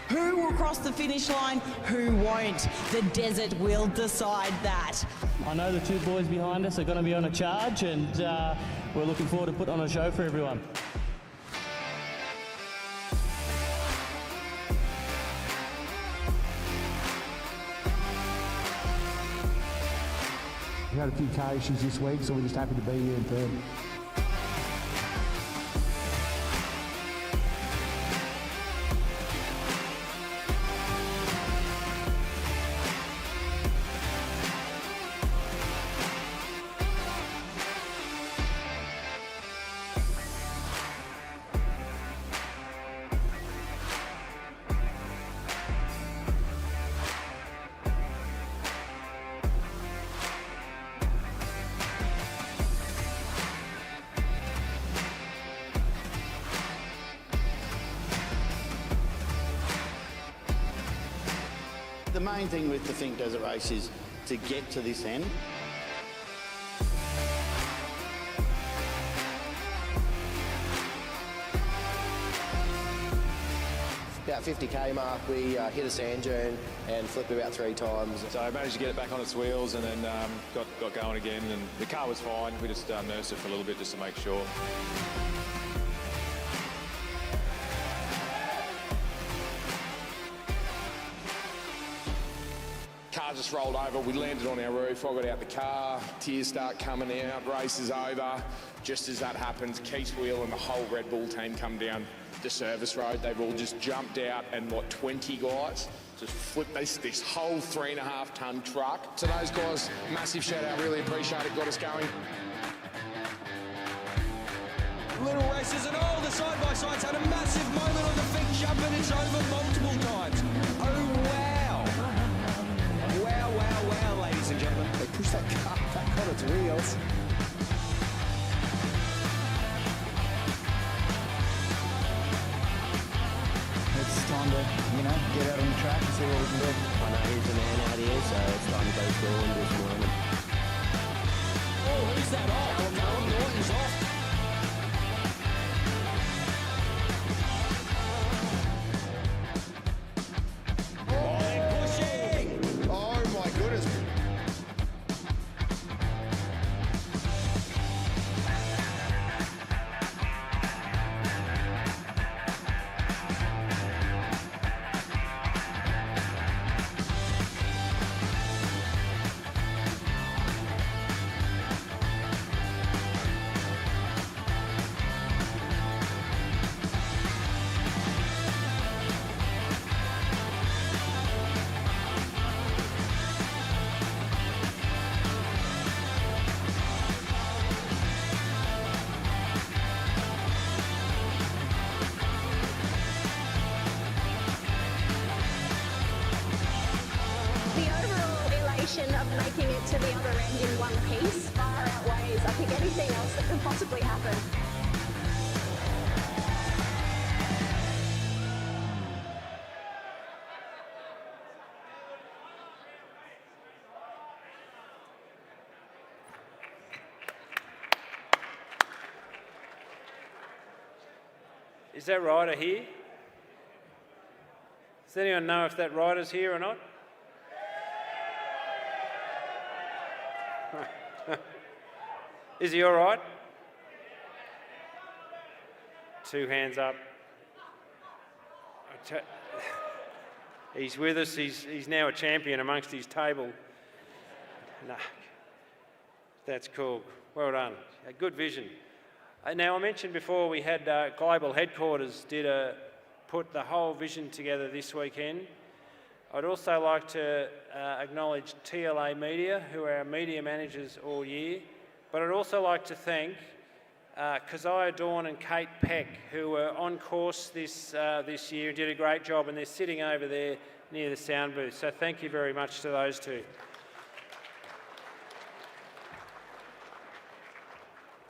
Who will cross the finish line? Who won't? The desert will decide that. I know the two boys behind us are going to be on a charge, and we're looking forward to putting on a show for everyone. We had a few car issues this week, so we're just happy to be here in third. The main thing with the Finke Desert Race is to get to this end. About 50k mark, we hit a sand dune and flipped about 3 times. So I managed to get it back on its wheels and then got going again, and the car was fine. We just nursed it for a little bit just to make sure. Car just rolled over, we landed on our roof, I got out the car, tears start coming out, race is over. Just as that happens, Keith Wheel and the whole Red Bull team come down the service road. They've all just jumped out, and 20 guys just flipped this whole 3.5 ton truck. To those guys, massive shout out, really appreciate it, got us going. Little races and all the side-by-sides had a massive moment on the Finke jump, and it's over multiple times. Oh wow. Wow, ladies and gentlemen. They pushed that car back on its wheels. It's time to, get out on the track and see what we can do. I know he's the man out here, so it's time to go through and do some running. Oh, who's that off? Callum Norton's off. sprint in one piece far outweighs, I think, anything else that could possibly happen. Is that rider here? Does anyone know if that rider's here or not? Is he all right? Two hands up. He's with us. He's now a champion amongst his table. No, that's cool. Well done. A good vision. Now, I mentioned before we had global headquarters put the whole vision together this weekend. I'd also like to acknowledge TLA Media, who are our media managers all year, but I'd also like to thank Keziah Dawn and Kate Peck, who were on course this year and did a great job, and they're sitting over there near the sound booth. So thank you very much to those two.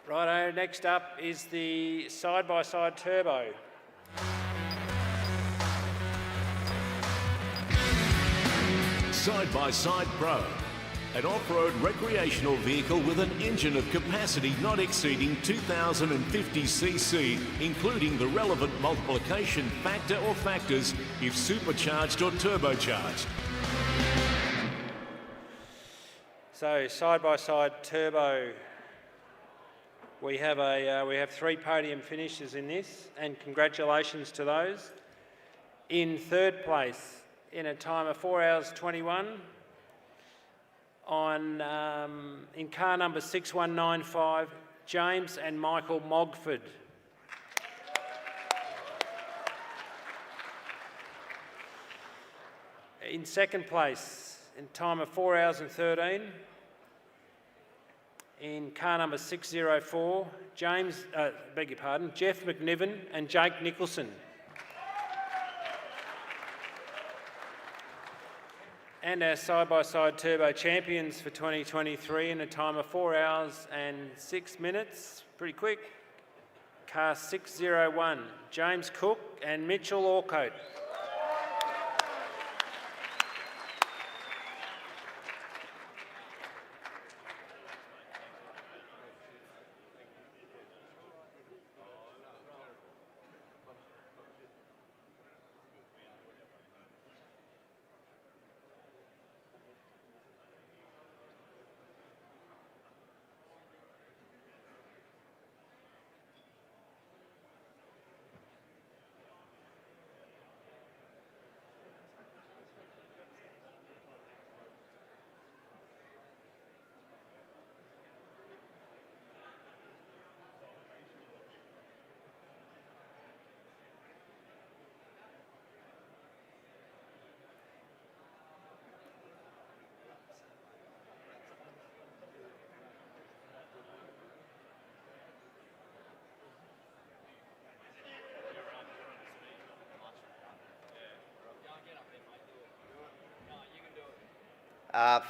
Righto, next up is the side-by-side turbo. Side-by-side Pro, an off-road recreational vehicle with an engine of capacity not exceeding 2050cc, including the relevant multiplication factor or factors if supercharged or turbocharged. So side-by-side turbo. We have 3 podium finishes in this, and congratulations to those. In third place, in a time of 4 hours 21, in car number 6195, James and Michael Mogford. In second place, in time of 4 hours and 13, in car number 604, Jeff McNiven and Jake Nicholson. And our side-by-side turbo champions for 2023 in a time of 4 hours and 6 minutes, pretty quick, car 601, James Cook and Mitchell Orcote.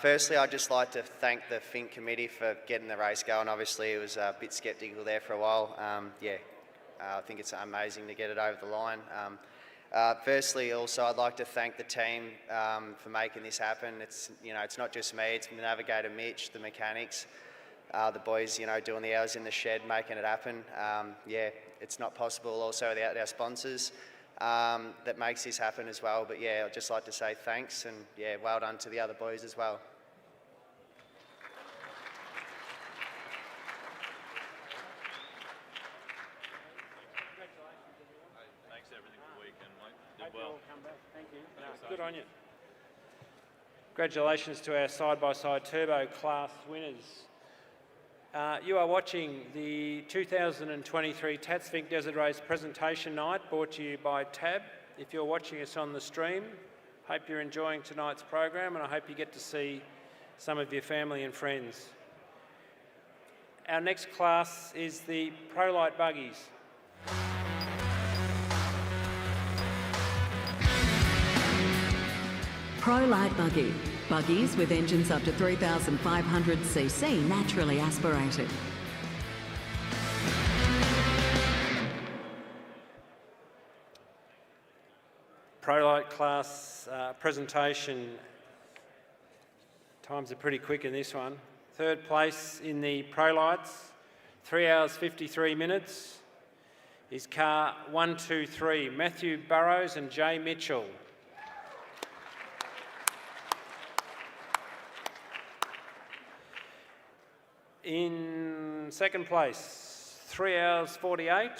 Firstly, I'd just like to thank the Finke committee for getting the race going. Obviously, it was a bit sceptical there for a while. I think it's amazing to get it over the line. Firstly, also, I'd like to thank the team for making this happen. It's not just me, it's the navigator Mitch, the mechanics, the boys, doing the hours in the shed, making it happen. It's not possible also without our sponsors. That makes this happen as well. But I'd just like to say thanks and well done to the other boys as well. Thanks everything for the weekend, mate. Did well. Thank you. Good on you. Congratulations to our side-by-side turbo class winners. You are watching the 2023 Tatts Finke Desert Race presentation night brought to you by TAB. If you're watching us on the stream, hope you're enjoying tonight's program and I hope you get to see some of your family and friends. Our next class is the Pro Light Buggies. Pro Light Buggy, Buggies with engines up to 3,500cc naturally aspirated. Pro Light class presentation. Times are pretty quick in this one. Third place in the Pro Lights, 3 hours 53 minutes, is car 123, Matthew Burrows and Jay Mitchell. In second place, 3 hours 48,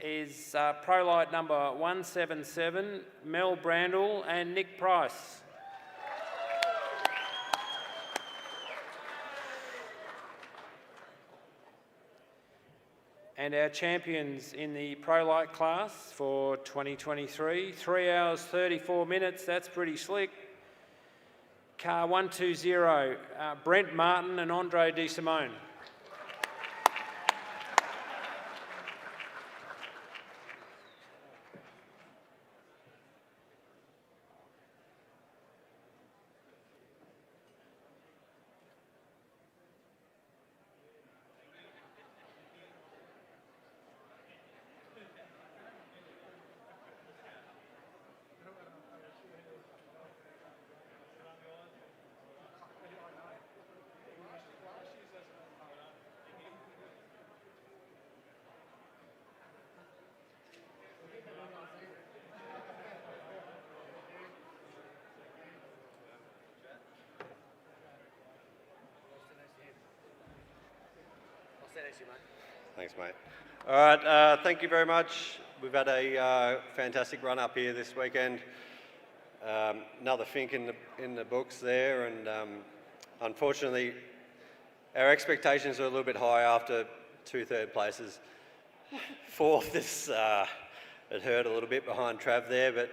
is Pro Light number 177, Mel Brandle and Nick Price. And our champions in the Pro Light class for 2023, 3 hours 34 minutes, that's pretty slick. Car 120, Brent Martin and Andre De Simone. Thanks, mate. All right, thank you very much. We've had a fantastic run up here this weekend. Another Fink in the books there, and unfortunately, our expectations were a little bit high after 2 third places. Fourth is it hurt a little bit behind Trav there, but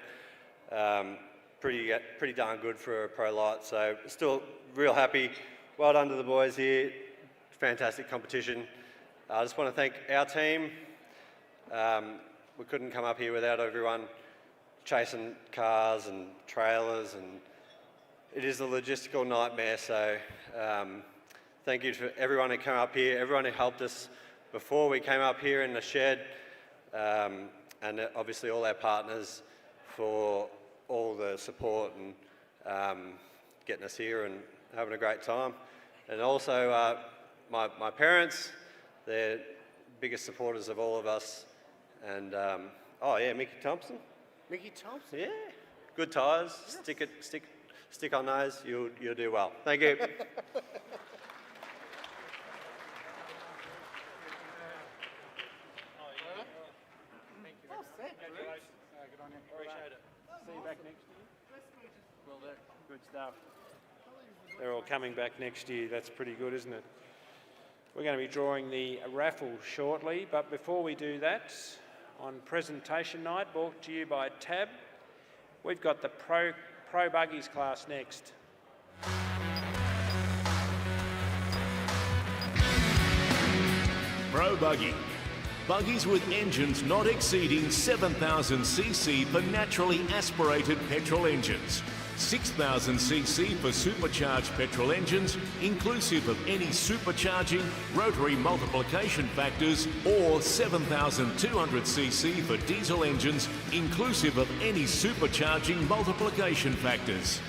pretty darn good for a Pro Light. So still real happy. Well done to the boys here. Fantastic competition. I just want to thank our team. We couldn't come up here without everyone chasing cars and trailers, and it is a logistical nightmare. So thank you to everyone who came up here, everyone who helped us before we came up here in the shed, and obviously all our partners for all the support and getting us here and having a great time. And also my parents, they're biggest supporters of all of us. And oh yeah, Mickey Thompson. Mickey Thompson? Yeah. Good tyres. Yes. Stick on those. You'll do well. Thank you. See you back next year. Well done. Good stuff. They're all coming back next year. That's pretty good, isn't it? We're going to be drawing the raffle shortly, but before we do that, on presentation night, brought to you by Tab, we've got the Pro Buggies class next. Pro Buggy. Buggies with engines not exceeding 7,000cc for naturally aspirated petrol engines. 6,000cc for supercharged petrol engines, inclusive of any supercharging, rotary multiplication factors, or 7,200cc for diesel engines, inclusive of any supercharging multiplication factors.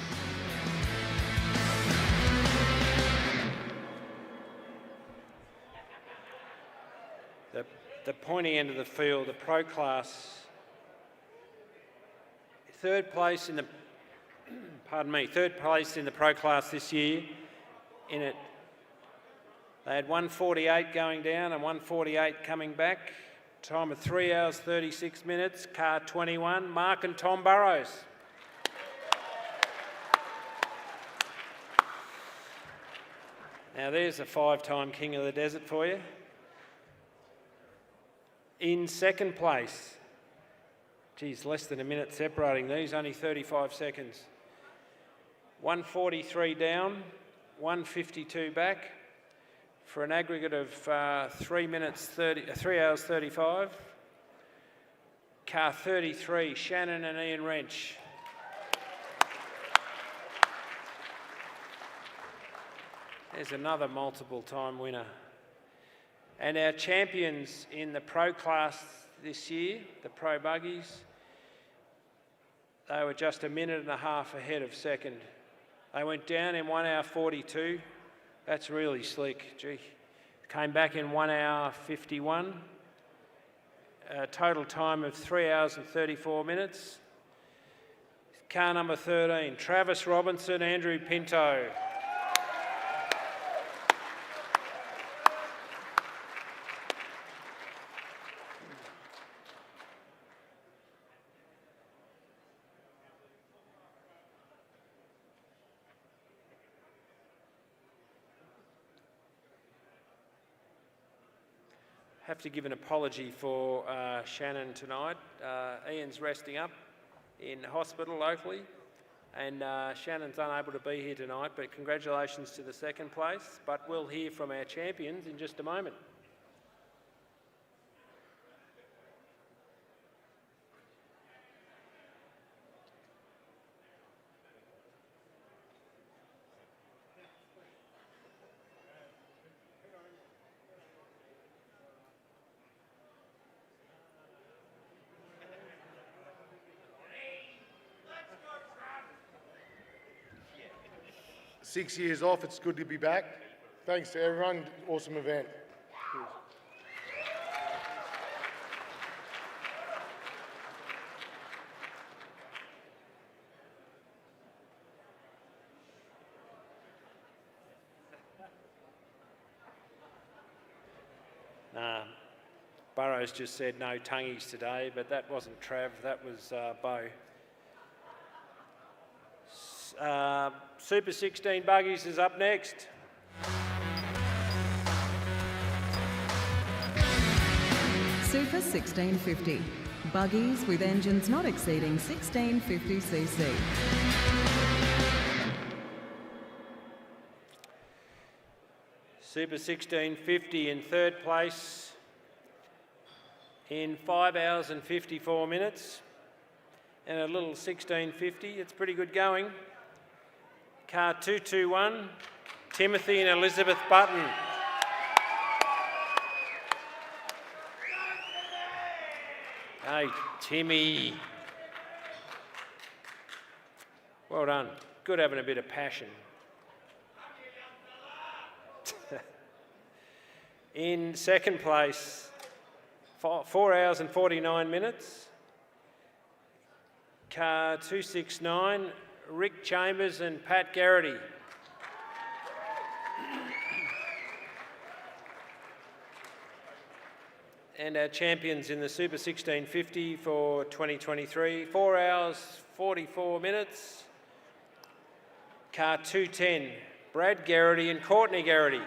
The pointy end of the field, the Pro class, third place in the Pro class this year. In it, they had 148 going down and 148 coming back. Time of 3 hours 36 minutes. Car 21, Mark and Tom Burrows. Now there's a 5-time King of the Desert for you. In second place, geez, less than a minute separating these, only 35 seconds. 143 down, 152 back, for an aggregate of 3 hours 35. Car 33, Shannon and Ian Wrench. There's another multiple time winner. And our champions in the pro class this year, the pro buggies, they were just a minute and a half ahead of second. They went down in 1 hour 42. That's really slick, gee. Came back in 1 hour 51. A total time of 3 hours and 34 minutes. Car number 13, Travis Robinson, Andrew Pinto. Have to give an apology for Shannon tonight. Ian's resting up in hospital locally, and Shannon's unable to be here tonight, but congratulations to the second place. But we'll hear from our champions in just a moment. Six years off, it's good to be back. Thanks to everyone, awesome event. Burrows just said no tongueies today, but that wasn't Trav, that was Bo. Super 16 buggies is up next. Super 1650. Buggies with engines not exceeding 1650cc. Super 1650 in third place in 5 hours and 54 minutes. And a little 1650, it's pretty good going. Car 221, Timothy and Elizabeth Button. Hey, Timmy. Well done. Good having a bit of passion. In second place, 4 hours and 49 minutes. Car 269, Rick Chambers and Pat Garrity. And our champions in the Super 1650 for 2023, 4 hours, 44 minutes. Car 210, Brad Garrity and Courtney Garrity.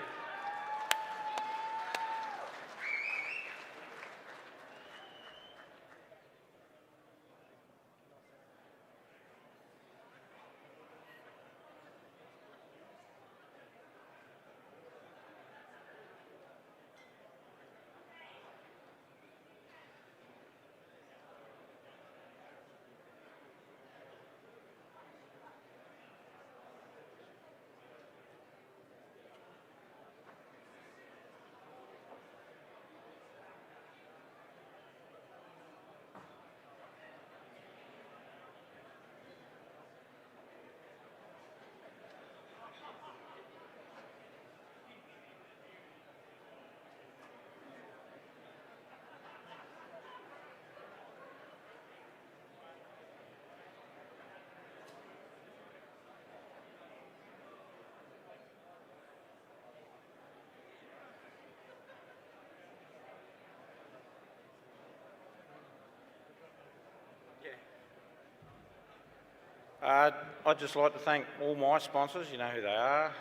I'd just like to thank all my sponsors, you know who they are,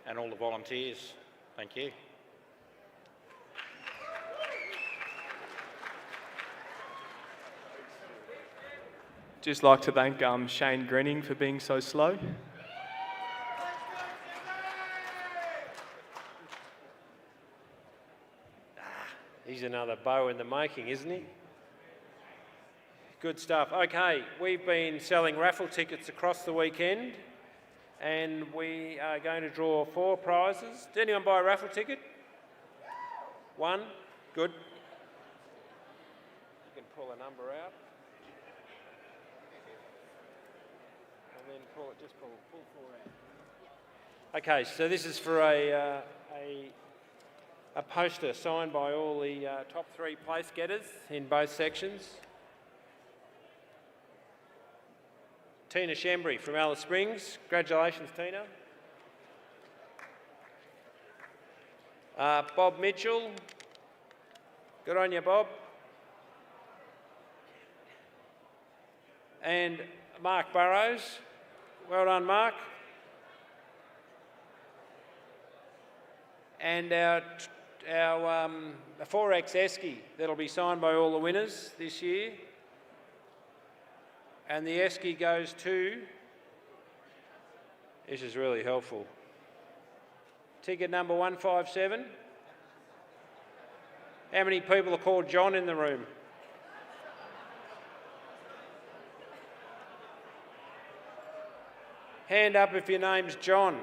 and all the volunteers. Thank you. Just like to thank Shane Greening for being so slow. He's another bow in the making, isn't he? Good stuff. Okay, we've been selling raffle tickets across the weekend. And we are going to draw 4 prizes. Did anyone buy a raffle ticket? 1? Good. You can pull a number out. And then just pull 4 out. Okay, so this is for a poster signed by all the top 3 place getters in both sections. Tina Shembry from Alice Springs. Congratulations, Tina. Bob Mitchell. Good on you, Bob. And Mark Burrows. Well done, Mark. And our 4X Esky, that'll be signed by all the winners this year. And the Esky goes to, this is really helpful, ticket number 157. How many people are called John in the room? Hand up if your name's John.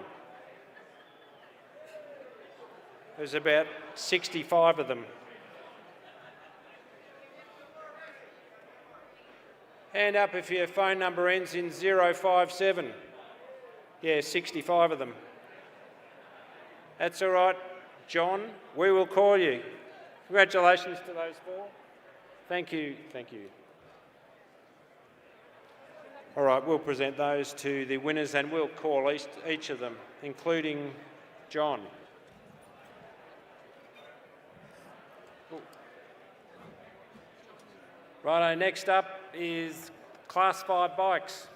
There's about 65 of them. Hand up if your phone number ends in 057. Yeah, 65 of them. That's all right, John. We will call you. Congratulations to those 4. Thank you, thank you. All right, we'll present those to the winners and we'll call each of them, including John. Righto, next up is Class 5 bikes.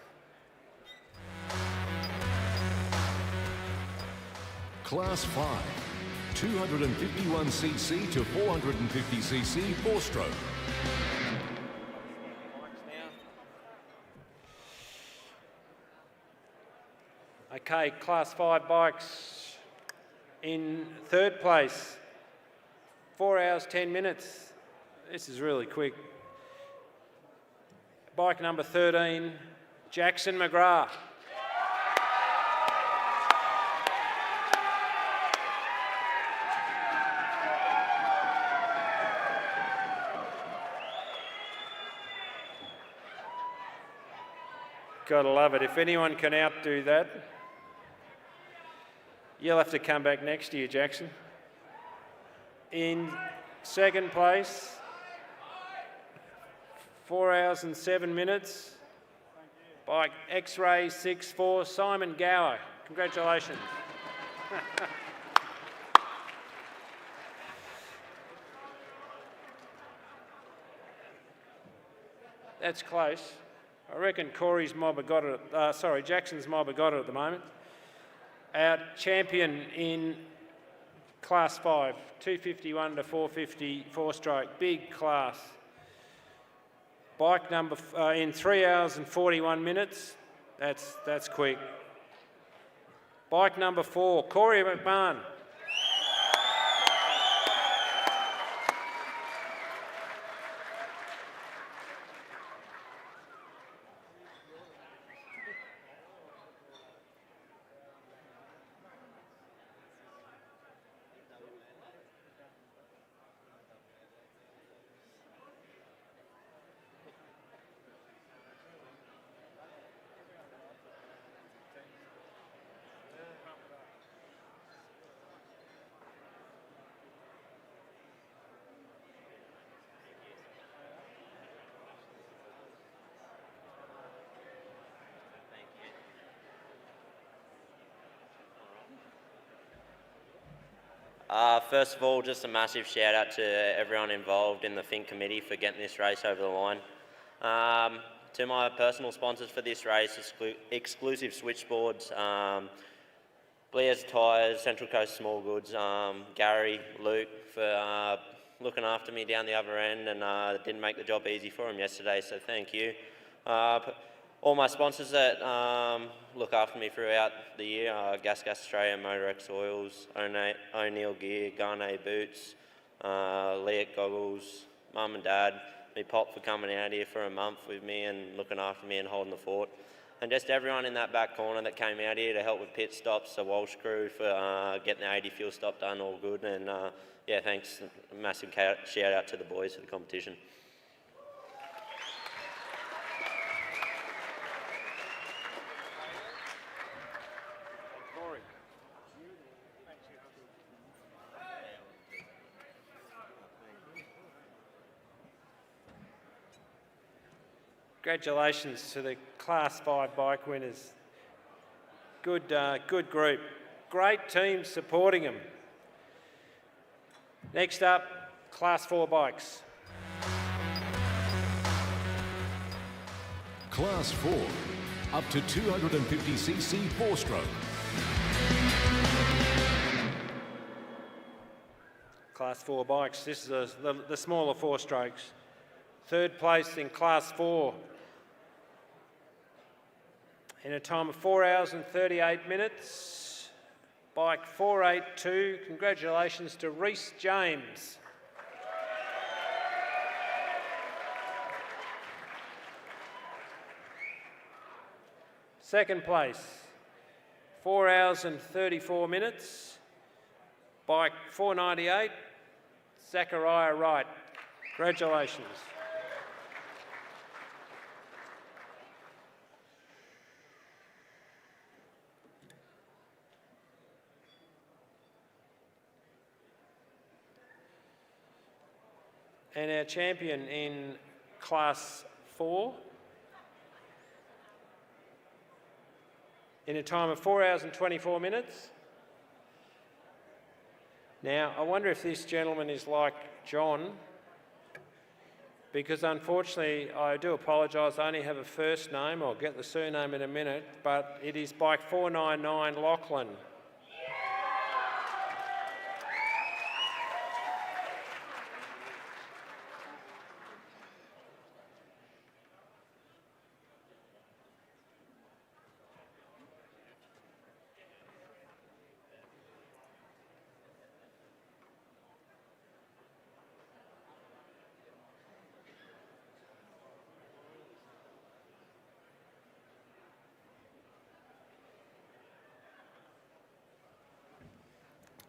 Class 5, 251cc to 450cc 4-stroke. Okay, Class 5 bikes. In 3rd place, 4 hours, 10 minutes. This is really quick. Bike number 13, Jackson McGrath. Gotta love it. If anyone can outdo that, you'll have to come back next year, Jackson. In 2nd place, 4 hours and 7 minutes. Bike X-Ray 6-4, Simon Gower. Congratulations. That's close. I reckon Corey's mob have got it, Jackson's mob have got it at the moment. Our champion in Class 5, 251 to 450 4-stroke, big class. Bike number, in 3 hours and 41 minutes, that's quick. Bike number 4, Corey McMahon. First of all, just a massive shout out to everyone involved in the Finke committee for getting this race over the line. To my personal sponsors for this race, Exclusive Switchboards, Blair's Tyres, Central Coast Small Goods, Gary, Luke for looking after me down the other end and didn't make the job easy for him yesterday, so thank you. All my sponsors that look after me throughout the year, Gas Australia, Motorex Oils, O'Neill Gear, Garnet Boots, Leat Goggles, Mum and Dad, me Pop for coming out here for a month with me and looking after me and holding the fort. And just everyone in that back corner that came out here to help with pit stops, the Walsh crew for getting the 80 fuel stop done, all good. And yeah, thanks. A massive shout out to the boys for the competition. Congratulations to the Class 5 bike winners. Good group. Great team supporting them. Next up, Class 4 bikes. Class 4, up to 250cc 4-stroke. Class 4 bikes. This is the smaller 4-strokes. Third place in Class 4 in a time of 4 hours and 38 minutes. Bike 482. Congratulations to Reece James. Second place, 4 hours and 34 minutes. Bike 498, Zachariah Wright. Congratulations. And our champion in Class 4 in a time of 4 hours and 24 minutes. Now, I wonder if this gentleman is like John, because unfortunately, I do apologise, I only have a first name. I'll get the surname in a minute, but it is bike 499 Lachlan.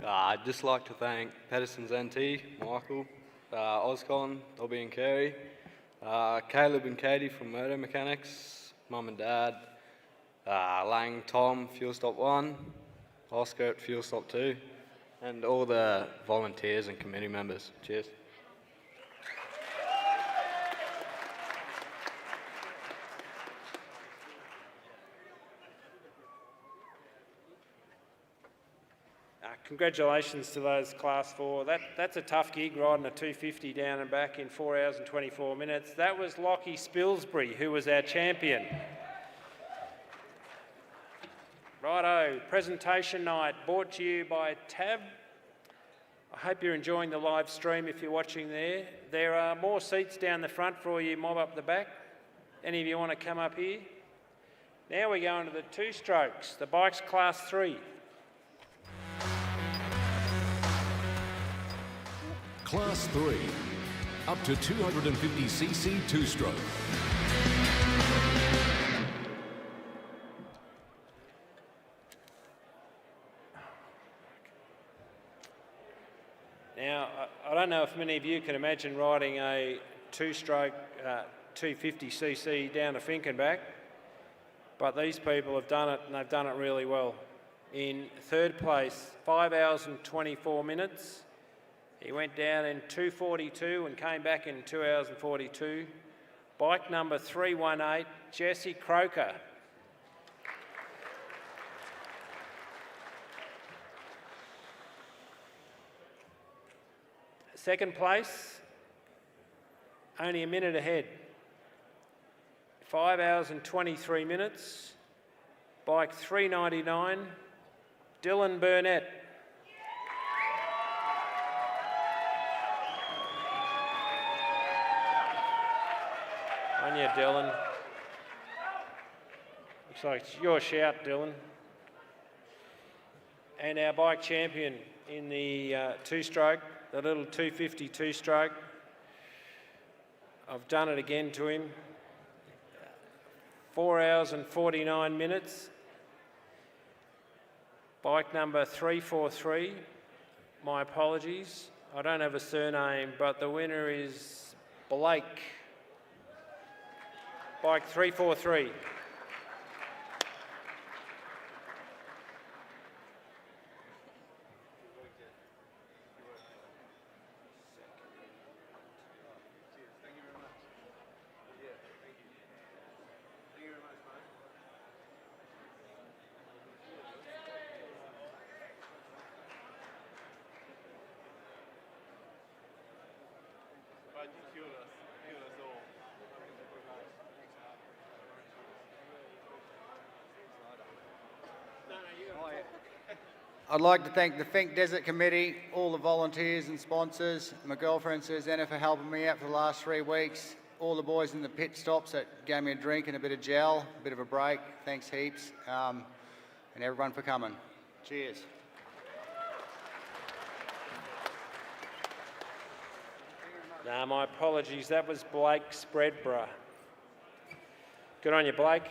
I'd just like to thank Pedersen's NT, Michael, Oscon, Dobby and Carey, Caleb and Katie from Motor Mechanics, Mum and Dad, Lang, Tom, Fuel Stop 1, Oscar at Fuel Stop 2, and all the volunteers and committee members. Cheers. Congratulations to those Class 4. That's a tough gig, riding a 250 down and back in 4 hours and 24 minutes. That was Lockie Spilsbury, who was our champion. Righto, presentation night brought to you by Tab. I hope you're enjoying the live stream if you're watching there. There are more seats down the front for all you mob up the back. Any of you want to come up here? Now we go into the 2-strokes, the bikes Class 3. Class 3, up to 250cc 2-stroke. Now, I don't know if many of you can imagine riding a 2-stroke 250cc down to Finke and back, but these people have done it, and they've done it really well. In third place, 5 hours and 24 minutes. He went down in 2:42 and came back in 2 hours and 42. Bike number 318, Jesse Croker. Second place, only a minute ahead. 5 hours and 23 minutes. Bike 399, Dylan Burnett. On you, Dylan. Looks like it's your shout, Dylan. And our bike champion in the 2-stroke, the little 250 2-stroke. I've done it again to him. 4 hours and 49 minutes. Bike number 343, my apologies. I don't have a surname, but the winner is Blake. Bike 343. I'd like to thank the Finke Desert Committee, all the volunteers and sponsors, my girlfriend Susanna for helping me out for the last 3 weeks, all the boys in the pit stops that gave me a drink and a bit of gel, a bit of a break, thanks heaps, and everyone for coming. Cheers. No, my apologies, that was Blake Spreadborough. Good on you, Blake.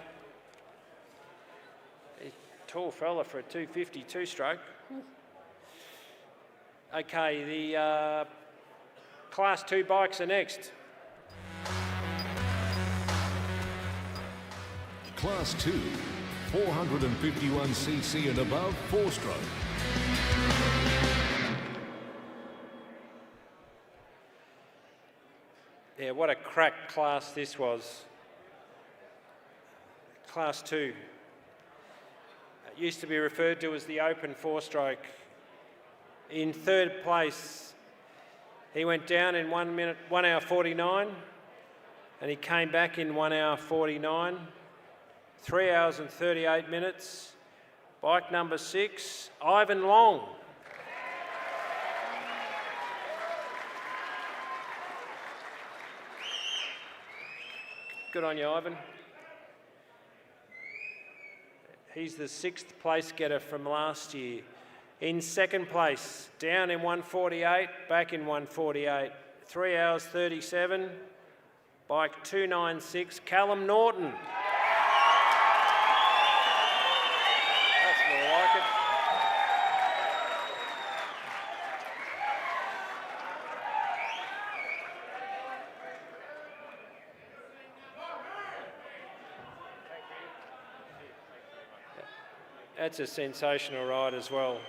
Tall fella for a 252 stroke. Okay, the Class 2 bikes are next. Class 2, 451cc and above, 4-stroke. Yeah, what a crack class this was. Class 2. It used to be referred to as the open 4-stroke. In third place, he went down in 1 hour 49, and he came back in 1 hour 49, 3 hours and 38 minutes. Bike number 6, Ivan Long. Good on you, Ivan. He's the 6th place getter from last year. In second place, down in 148, back in 148, 3 hours 37, bike 296, Callum Norton. That's more like it. That's a sensational ride as well.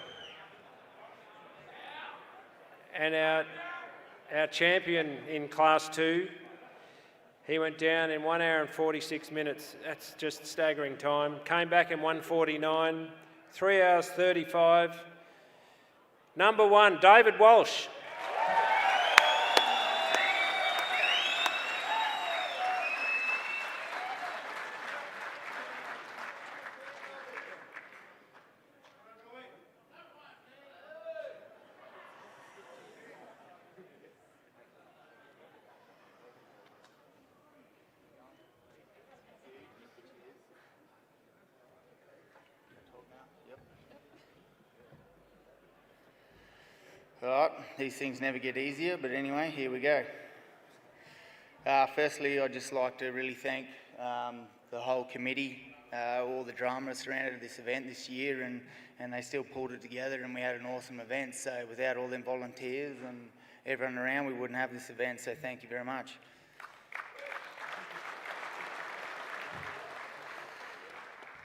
And our champion in Class 2, he went down in 1 hour and 46 minutes. That's just staggering time. Came back in 149, 3 hours 35. Number 1, David Walsh. Alright, these things never get easier, but anyway, here we go. Firstly, I'd just like to really thank the whole committee, all the drama surrounded this event this year, and they still pulled it together, and we had an awesome event. So without all them volunteers and everyone around, we wouldn't have this event, so thank you very much.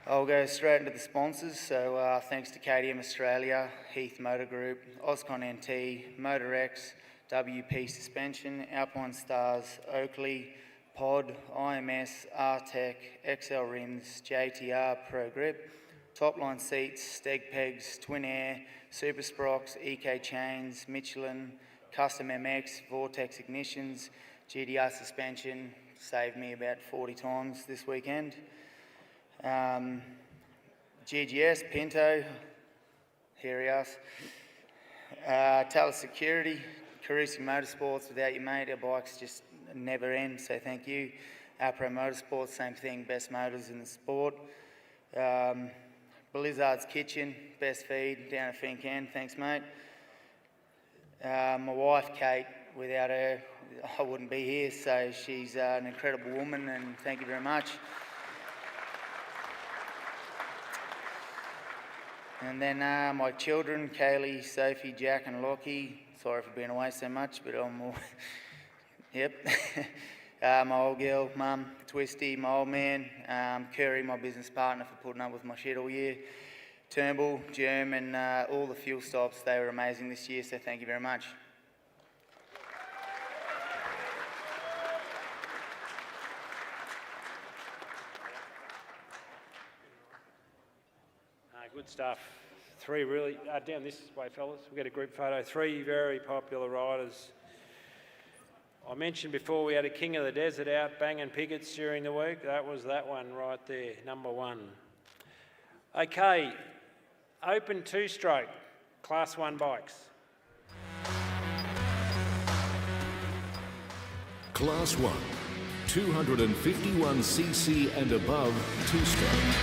I'll go straight into the sponsors. So thanks to KTM Australia, Heath Motor Group, Oscon NT, MotorX, WP Suspension, Alpine Stars, Oakley, Pod, IMS, R-Tech, XL Rims, JTR Pro Grip, Topline Seats, Steg Pegs, Twin Air, Super Sprox, EK Chains, Michelin, Custom MX, Vortex Ignitions, GDR Suspension, saved me about 40 times this weekend. GGS, Pinto, here he is. Talis Security, Carusi Motorsports, without you mate, our bikes just never end, so thank you. Apro Motorsports, same thing, best motors in the sport. Blizzard's Kitchen, best feed down at Finke, thanks mate. My wife Kate, without her I wouldn't be here, so she's an incredible woman, and thank you very much. And then my children, Kaylee, Sophie, Jack and Lockie. Sorry for being away so much, but I'm all... Yep. My old girl, Mum, Twisty, my old man, Curry, my business partner, for putting up with my shit all year, Turnbull, Germ, and all the fuel stops. They were amazing this year, so thank you very much. Good stuff. Three really, down this way, fellas. We'll get a group photo. Three very popular riders. I mentioned before we had a King of the Desert out banging pickets during the week. That was that one right there, number one. Okay, open two-stroke, Class 1 bikes. Class 1, 251cc and above two-stroke.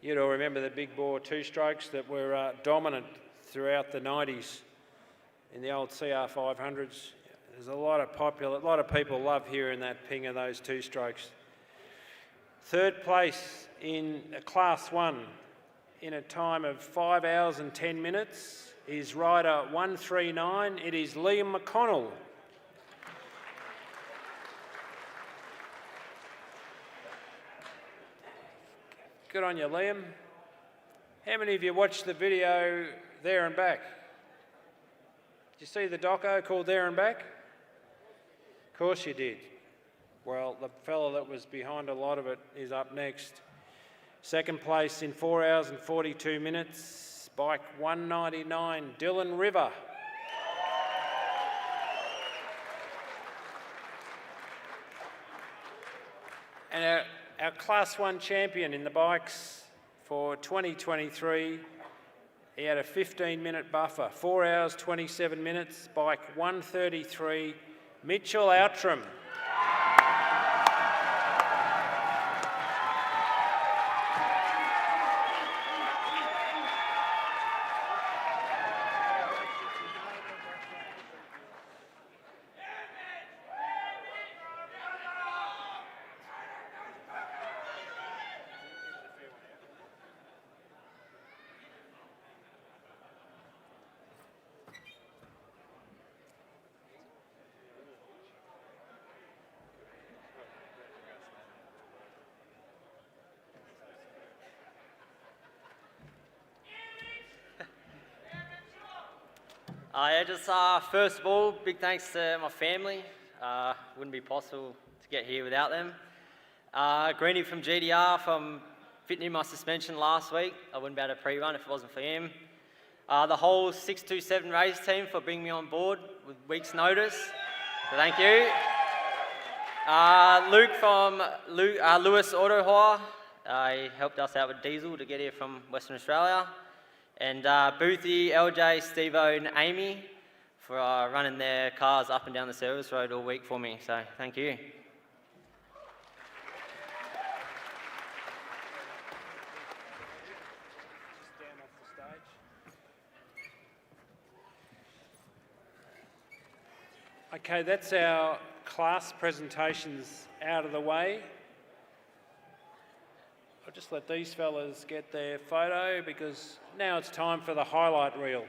You'd all remember the big bore two-strokes that were dominant throughout the 90s in the old CR500s. There's a lot of people love hearing that ping of those two-strokes. Third place in Class 1 in a time of 5 hours and 10 minutes is rider 139. It is Liam McConnell. Good on you, Liam. How many of you watched the video There and Back? Did you see the doco called There and Back? Of course you did. Well, the fellow that was behind a lot of it is up next. Second place in 4 hours and 42 minutes, bike 199, Dylan River. And our Class 1 champion in the bikes for 2023, he had a 15-minute buffer, 4 hours, 27 minutes, bike 133, Mitchell Outram. First of all, big thanks to my family. Wouldn't be possible to get here without them. Greenie from GDR from fitting in my suspension last week. I wouldn't be able to pre-run if it wasn't for him. The whole 627 race team for bringing me on board with week's notice. So thank you. Luke from Lewis Auto Hire. He helped us out with diesel to get here from Western Australia. And Boothie, LJ, Stevo and Amy for running their cars up and down the service road all week for me. So thank you. Okay, that's our class presentations out of the way. I'll just let these fellas get their photo because now it's time for the highlight reel.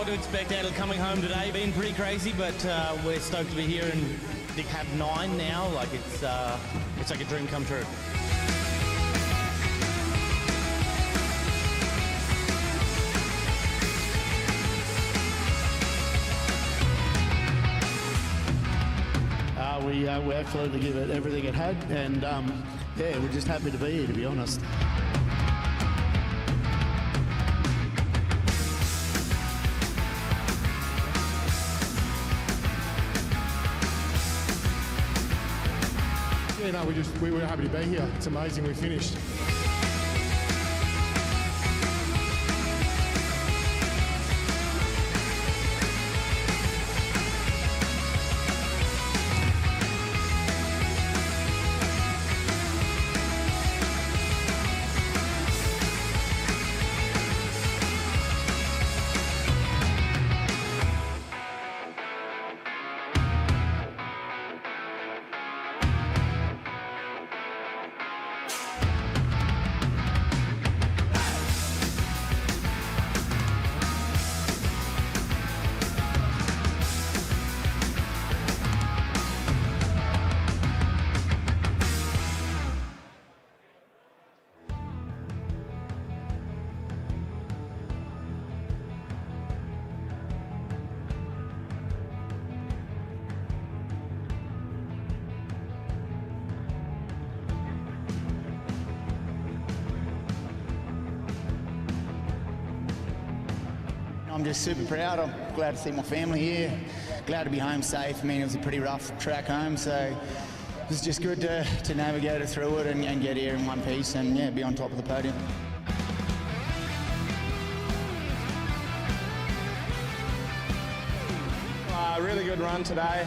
To expect out of coming home today, been pretty crazy, but we're stoked to be here and have 9 now. Like it's like a dream come true. We absolutely give it everything it had, and yeah, we're just happy to be here, to be honest. Yeah, no, we were happy to be here. It's amazing we finished. I'm just super proud. I'm glad to see my family here. Glad to be home safe. I mean, it was a pretty rough track home, so it was just good to navigate it through it and get here in one piece and, yeah, be on top of the podium. Really good run today.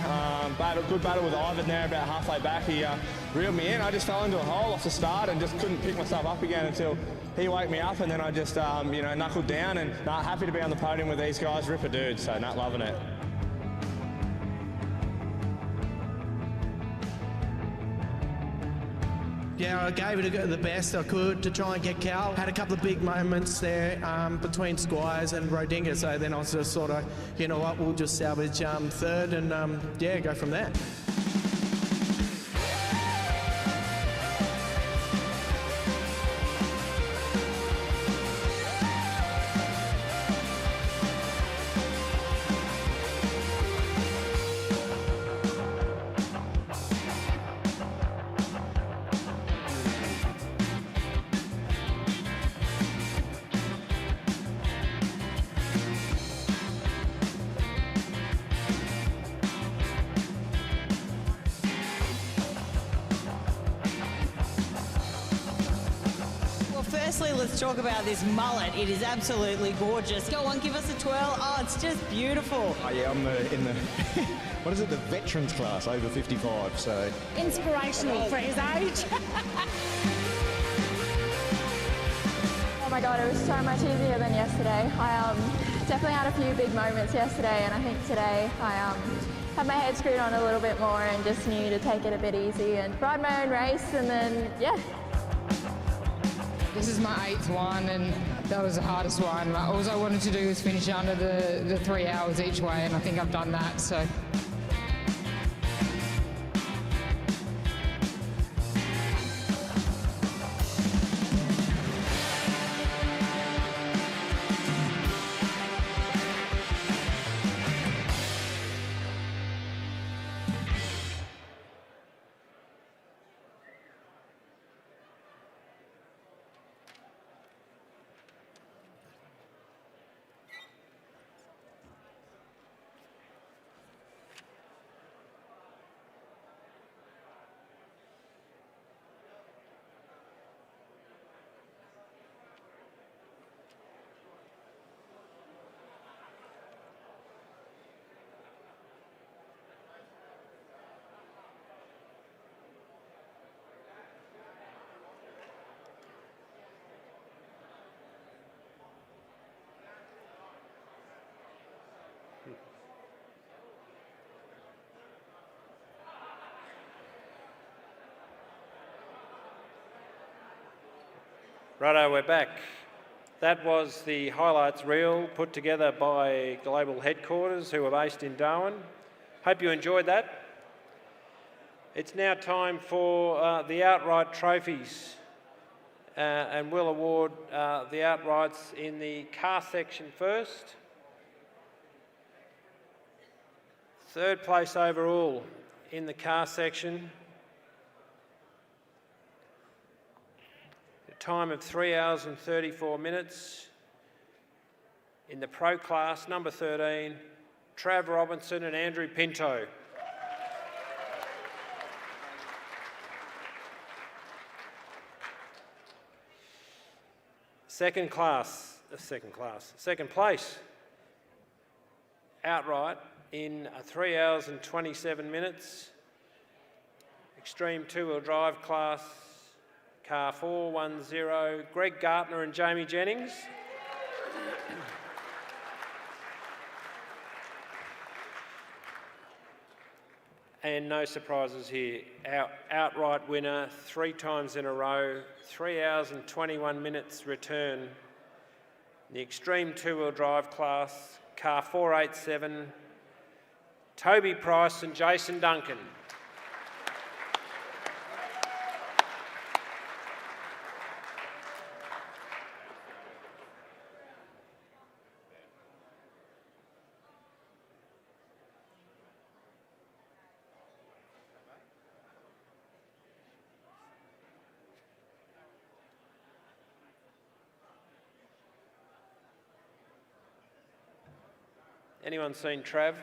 Good battle with Ivan there about halfway back. He reeled me in. I just fell into a hole off the start and just couldn't pick myself up again until he woke me up, and then I just knuckled down, and happy to be on the podium with these guys. Ripper dudes, so loving it. Yeah, I gave it the best I could to try and get Cal. Had a couple of big moments there between Squires and Rodinga, so then I was just sort of, you know what, we'll just salvage third and, yeah, go from there. Firstly, let's talk about this mullet. It is absolutely gorgeous. Go on, give us a twirl. Oh, it's just beautiful. Oh, yeah, I'm in the what is it, the veterans class, over 55, so... Inspirational for his age. Oh my God, it was so much easier than yesterday. I definitely had a few big moments yesterday, and I think today I had my head screwed on a little bit more and just knew to take it a bit easy and ride my own race, and then, yeah. This is my 8th one, and that was the hardest one. All I wanted to do was finish under the 3 hours each way, and I think I've done that, so. Righto, we're back. That was the highlights reel put together by Global Headquarters, who are based in Darwin. Hope you enjoyed that. It's now time for the outright trophies, and we'll award the outrights in the car section first. Third place overall in the car section. Time of 3 hours and 34 minutes. In the Pro class, number 13, Trav Robinson and Andrew Pinto. Second place, outright in 3 hours and 27 minutes. Extreme two-wheel drive class, car 410, Greg Gartner and Jamie Jennings. And no surprises here. Our outright winner 3 times in a row, 3 hours and 21 minutes return. The extreme two-wheel drive class, car 487, Toby Price and Jason Duncan. Anyone seen Trav?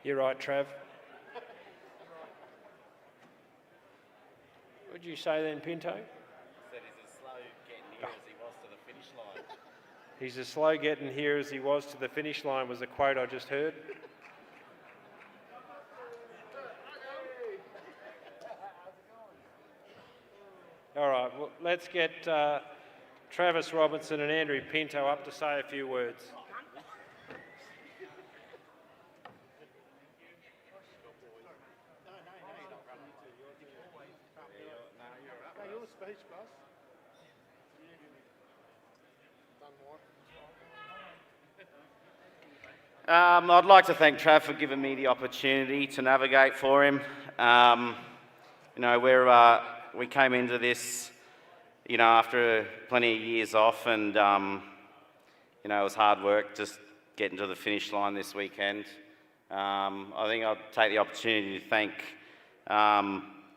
You're right, Trav. What did you say then, Pinto? He's as slow getting here as he was to the finish line was a quote I just heard. All right, well, let's get Travis Robinson and Andrew Pinto up to say a few words. I'd like to thank Trav for giving me the opportunity to navigate for him. You know, we came into this, you know, after plenty of years off, and you know, it was hard work just getting to the finish line this weekend. I think I'll take the opportunity to thank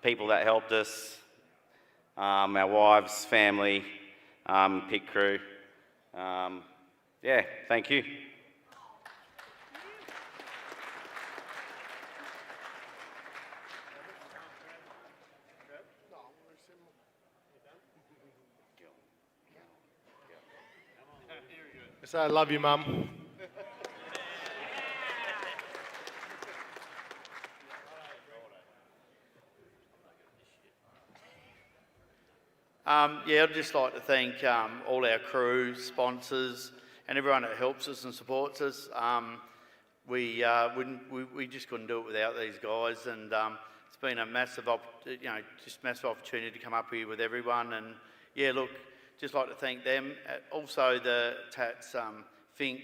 people that helped us, our wives, family, pit crew. Yeah, thank you. So I love you, Mum. Yeah, I'd just like to thank all our crew, sponsors, and everyone that helps us and supports us. We just couldn't do it without these guys, and it's been a massive, massive opportunity to come up here with everyone. And yeah, look, just like to thank them, also the Tatts Finke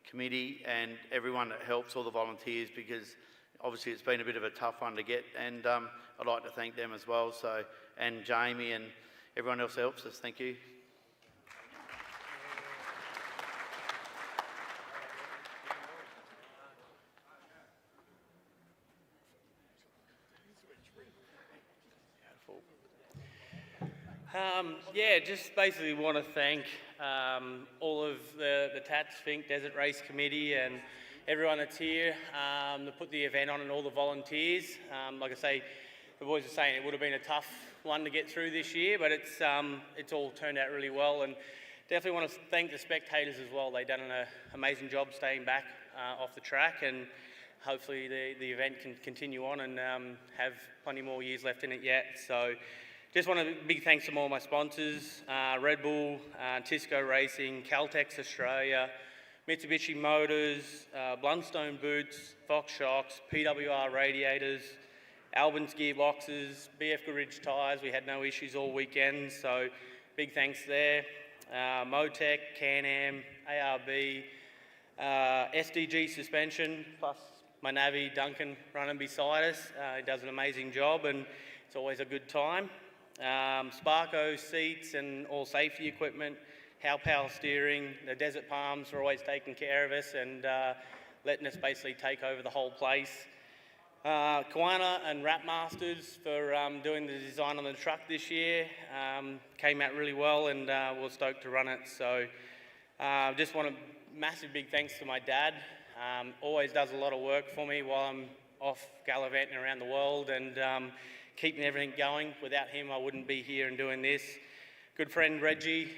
committee and everyone that helps, all the volunteers, because obviously it's been a bit of a tough one to get, and I'd like to thank them as well. So, and Jamie and everyone else that helps us. Thank you. Yeah, just basically want to thank all of the Tatts Finke Desert Race Committee and everyone that's here to put the event on, and all the volunteers. Like I say, the boys are saying it would have been a tough one to get through this year, but it's all turned out really well. And definitely want to thank the spectators as well. They've done an amazing job staying back off the track, and hopefully the event can continue on and have plenty more years left in it yet. So just want a big thanks to all my sponsors, Red Bull, Tisco Racing, Caltex Australia, Mitsubishi Motors, Blundstone Boots, Fox Shocks, PWR Radiators, Albans Gearboxes, BF Goodrich Tyres. We had no issues all weekend, so big thanks there. Motec, Can-Am, ARB, SDG Suspension, plus my Navi, Duncan, running beside us. He does an amazing job, and it's always a good time. Sparko seats and all safety equipment, How Power steering, the Desert Palms are always taking care of us and letting us basically take over the whole place. Kiwana and Rap Masters for doing the design on the truck this year. Came out really well, and we're stoked to run it. So just want a massive big thanks to my dad. Always does a lot of work for me while I'm off gallivanting around the world, and keeping everything going. Without him, I wouldn't be here and doing this. Good friend Reggie,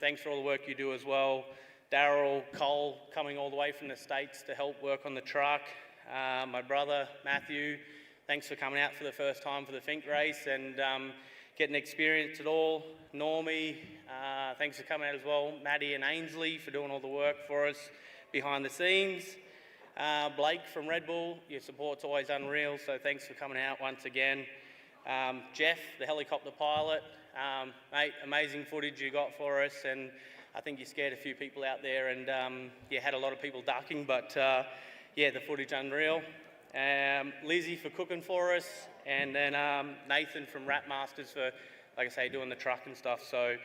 thanks for all the work you do as well. Daryl, Cole, coming all the way from the States to help work on the truck. My brother, Matthew, thanks for coming out for the first time for the Finke race and getting experience at all. Normie, thanks for coming out as well. Maddie and Ainsley for doing all the work for us behind the scenes. Blake from Red Bull, your support's always unreal, so thanks for coming out once again. Jeff, the helicopter pilot, mate, amazing footage you got for us, and I think you scared a few people out there, and you had a lot of people ducking, but yeah, the footage unreal. Lizzie for cooking for us, and then Nathan from Rat Masters for, like I say, doing the truck and stuff. So,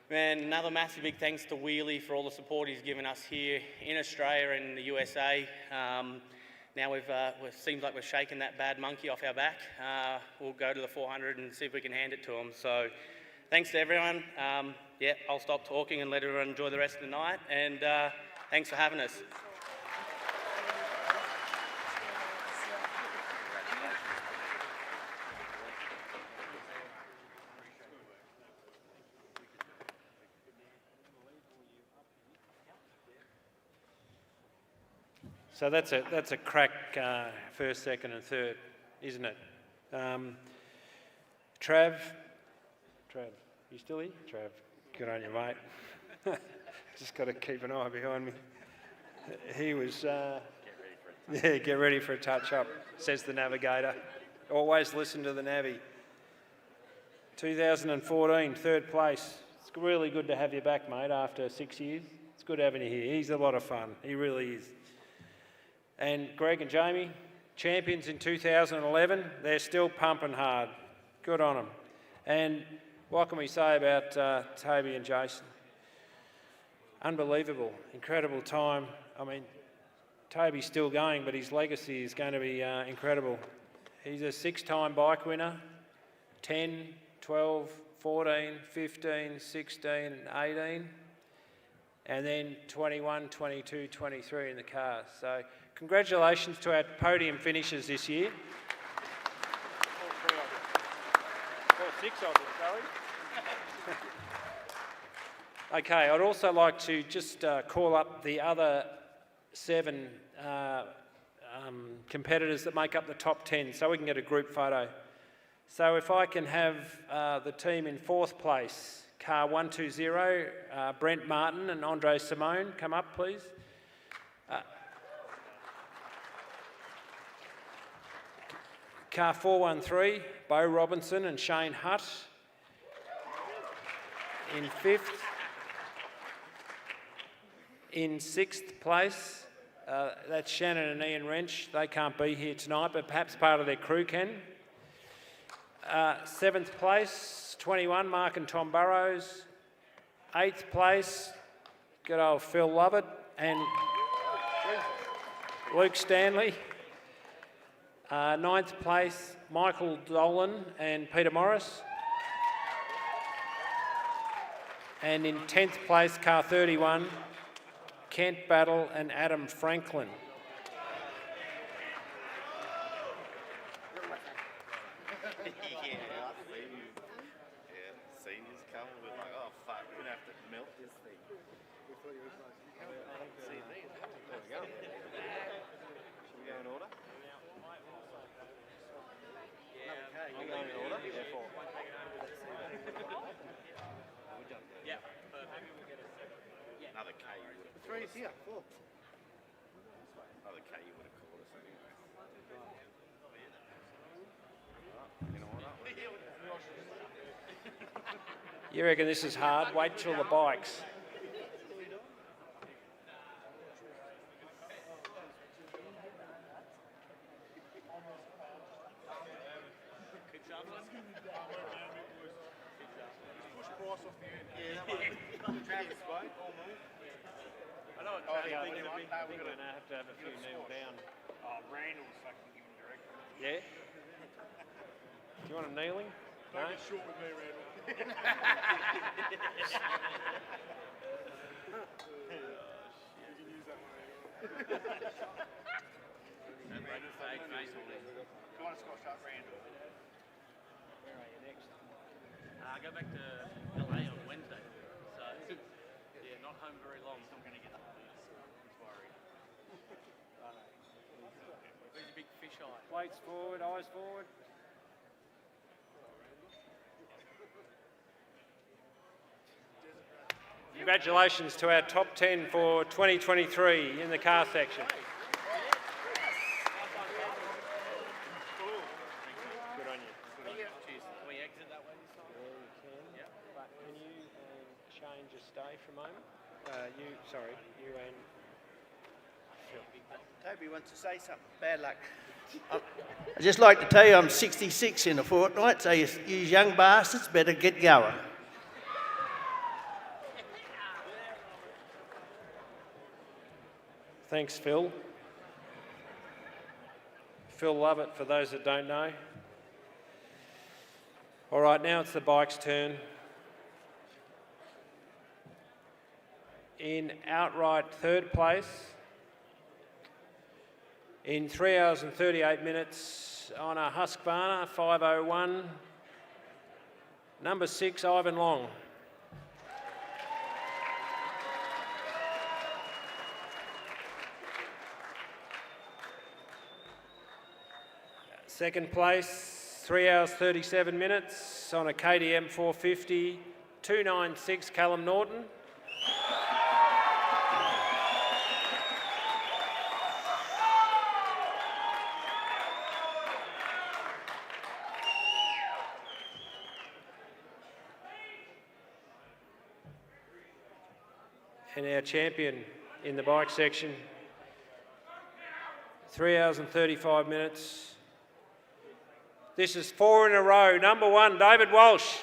man, another massive big thanks to Wheelie for all the support he's given us here in Australia and in the USA. Now it seems like we're shaking that bad monkey off our back. We'll go to the 400 and see if we can hand it to him. So, thanks to everyone. Yeah, I'll stop talking and let everyone enjoy the rest of the night. And thanks for having us. So that's a crack first, second and third, isn't it? Trav, you still here? Trav, good on you, mate. Just got to keep an eye behind me. He was, yeah, get ready for a touch-up, says the navigator. Always listen to the navvy. 2014, third place. It's really good to have you back, mate, after 6 years. It's good having you here. He's a lot of fun. He really is. And Greg and Jamie, champions in 2011, they're still pumping hard. Good on them. And what can we say about Toby and Jason? Unbelievable, incredible time. I mean, Toby's still going, but his legacy is going to be incredible. He's a 6-time bike winner, 10, 12, 14, 15, 16 and 18. And then 21, 22, 23 in the cars. So congratulations to our podium finishers this year. Okay, I'd also like to just call up the other 7 competitors that make up the top 10 so we can get a group photo. So if I can have the team in 4th place, car 120, Brent Martin and Andre Simone, come up please. Car 413, Bo Robinson and Shane Hutt. In 5th. In 6th place, that's Shannon and Ian Wrench. They can't be here tonight, but perhaps part of their crew can. 7th place, 21, Mark and Tom Burrows. 8th place, good old Phil Lovett and Luke Stanley. 9th place, Michael Dolan and Peter Morris. And in 10th place, car 31, Kent Battle and Adam Franklin. Another K you would have called us. Here. Cool. Another K you would have called us. You know what? You reckon this is hard? Wait till the bikes. We're going to have a few kneel down. Oh, Randall's fucking giving direction. Yeah? Do you want a kneeling? Don't get short with me, Randall. You can use that one. Go on, Scott, shot Randall. Where are you next? I go back to LA on Wednesday. So, yeah, not home very long. Still going to get Where's your big fish eye? Plates forward, eyes forward. Congratulations to our top 10 for 2023 in the car section. stay for a moment? You and Phil. Toby wants to say something. Bad luck. I'd just like to tell you I'm 66 in a fortnight, so you young bastards better get going. Thanks, Phil. Phil Lovett, for those that don't know. All right, now it's the bike's turn. In outright third place, in 3 hours and 38 minutes on a Husqvarna 501, number 6, Ivan Long. Second place, 3 hours 37 minutes on a KTM 450, 296, Callum Norton. And our champion in the bike section, 3 hours and 35 minutes. This is 4 in a row. Number 1, David Walsh.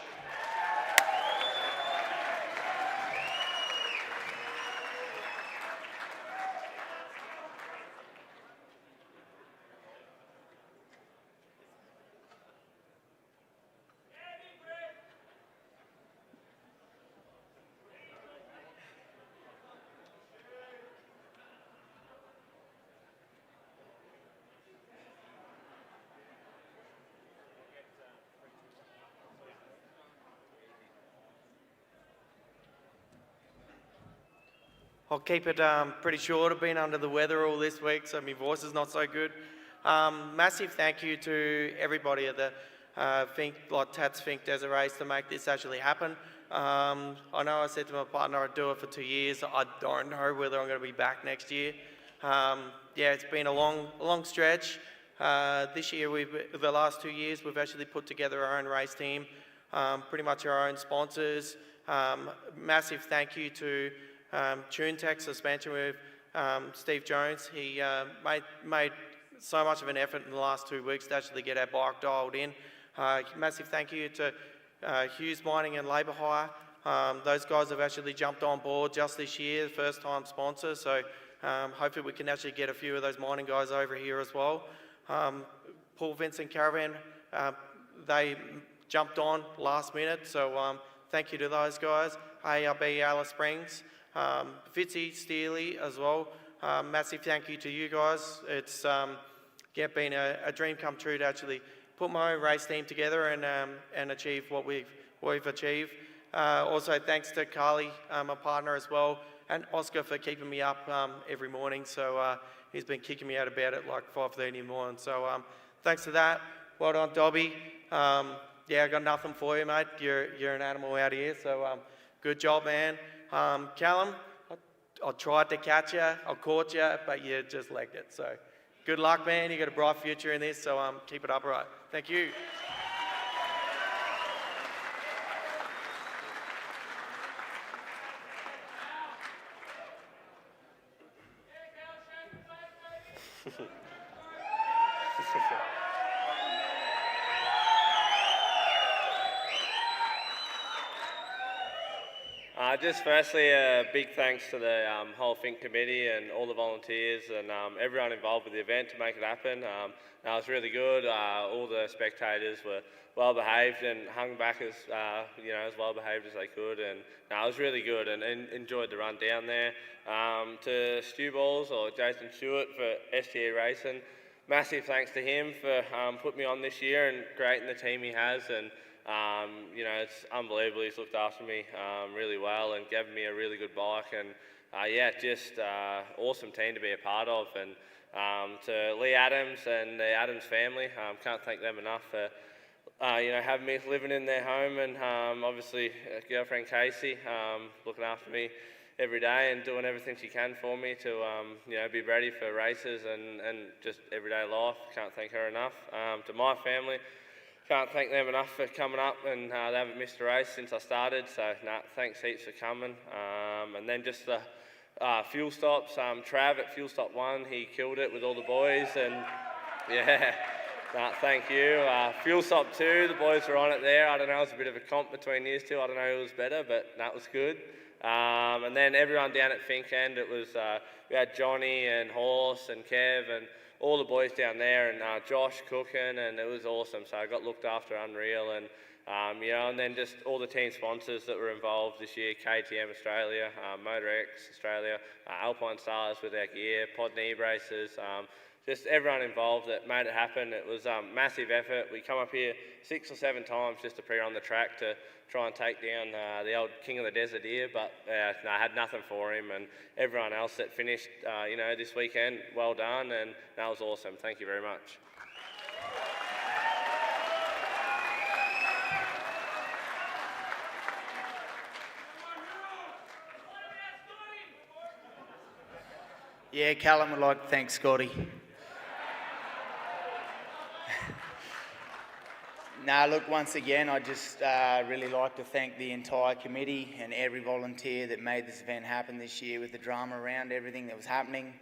I'll keep it pretty short. I've been under the weather all this week, so my voice is not so good. Massive thank you to everybody at the Tatts Finke Desert Race to make this actually happen. I know I said to my partner I'd do it for 2 years. I don't know whether I'm going to be back next year. Yeah, it's been a long stretch. This year, the last 2 years, we've actually put together our own race team, pretty much our own sponsors. Massive thank you to TuneTech Suspension with Steve Jones. He made so much of an effort in the last 2 weeks to actually get our bike dialed in. Massive thank you to Hughes Mining and Labour Hire. Those guys have actually jumped on board just this year, first time sponsors, so hopefully we can actually get a few of those mining guys over here as well. Paul Vincent Caravan, they jumped on last minute, so thank you to those guys. ARB Alice Springs, Fitzy, Steely as well. Massive thank you to you guys. It's been a dream come true to actually put my own race team together and achieve what we've achieved. Also thanks to Carly, my partner as well, and Oscar for keeping me up every morning. So he's been kicking me out of bed at like 5:30 in the morning. So thanks for that. Well done, Dobby. Yeah, I got nothing for you, mate. You're an animal out here. So good job, man. Callum, I tried to catch you, I caught you, but you just legged it. So good luck, man. You got a bright future in this, so keep it upright. Thank you. Just firstly, a big thanks to the whole Finke committee and all the volunteers and everyone involved with the event to make it happen. It was really good. All the spectators were well behaved and hung back as as well behaved as they could, and it was really good and enjoyed the run down there. To Stu Balls or Jason Stewart for STA Racing, massive thanks to him for putting me on this year and creating the team he has, and it's unbelievable. He's looked after me really well and given me a really good bike, and just awesome team to be a part of. And to Lee Adams and the Adams family, can't thank them enough for having me living in their home, and obviously girlfriend Casey looking after me every day and doing everything she can for me to be ready for races and just everyday life. Can't thank her enough. To my family, can't thank them enough for coming up, and they haven't missed a race since I started, so thanks heaps for coming. And then just the fuel stops, Trav at fuel stop 1, he killed it with all the boys, and yeah, thank you. Fuel stop 2, the boys were on it there. I don't know, it was a bit of a comp between these two. I don't know who was better, but that was good. And then everyone down at Finke End, it was, we had Johnny and Horse and Kev and all the boys down there, and Josh cooking, and it was awesome. So I got looked after unreal, and and then just all the team sponsors that were involved this year: KTM Australia, MotorX Australia, Alpine Stars with our gear, Pod Knee Braces, just everyone involved that made it happen. It was massive effort. We come up here 6 or 7 times just to pre-run the track to try and take down the old king of the desert here, but I had nothing for him, and everyone else that finished this weekend, well done, and that was awesome. Thank you very much. Yeah, Callum would like to thank Scotty. Look, once again, I'd just really like to thank the entire committee and every volunteer that made this event happen this year with the drama around everything that was happening.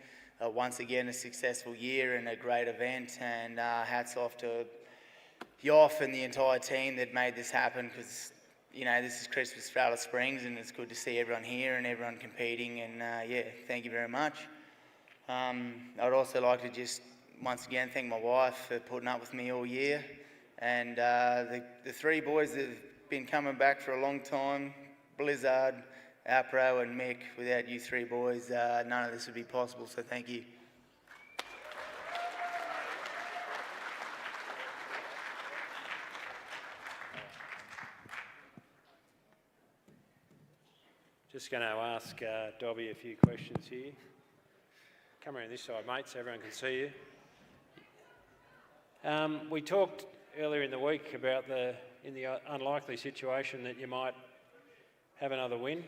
Once again, a successful year and a great event, and hats off to Yoff and the entire team that made this happen, because, this is Christmas for Alice Springs, and it's good to see everyone here and everyone competing, and thank you very much. I'd also like to just once again thank my wife for putting up with me all year, and the 3 boys that have been coming back for a long time, Blizzard, Apro and Mick. Without you 3 boys, none of this would be possible, so thank you. Just going to ask Dobby a few questions here. Come around this side, mate, so everyone can see you. We talked earlier in the week about in the unlikely situation that you might have another win,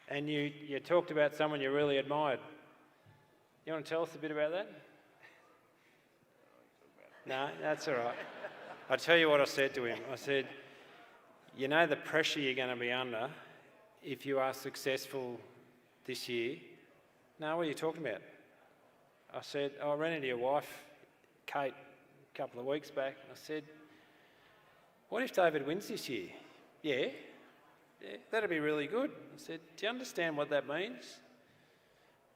and you talked about someone you really admired. You want to tell us a bit about that? No, that's all right. I'll tell you what I said to him. I said, you know the pressure you're going to be under if you are successful this year. No, what are you talking about? I said, I ran into your wife, Kate, a couple of weeks back. I said, what if David wins this year? Yeah, that'd be really good. I said, do you understand what that means?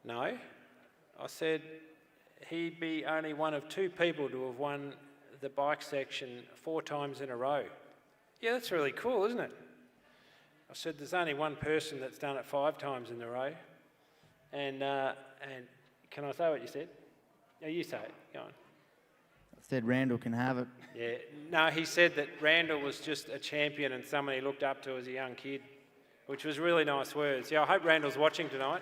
No. I said, he'd be only one of 2 people to have won the bike section 4 times in a row. Yeah, that's really cool, isn't it? I said, there's only one person that's done it 5 times in a row. And can I say what you said? No, you say it. Go on. I said Randall can have it. Yeah. No, he said that Randall was just a champion and someone he looked up to as a young kid, which was really nice words. Yeah, I hope Randall's watching tonight.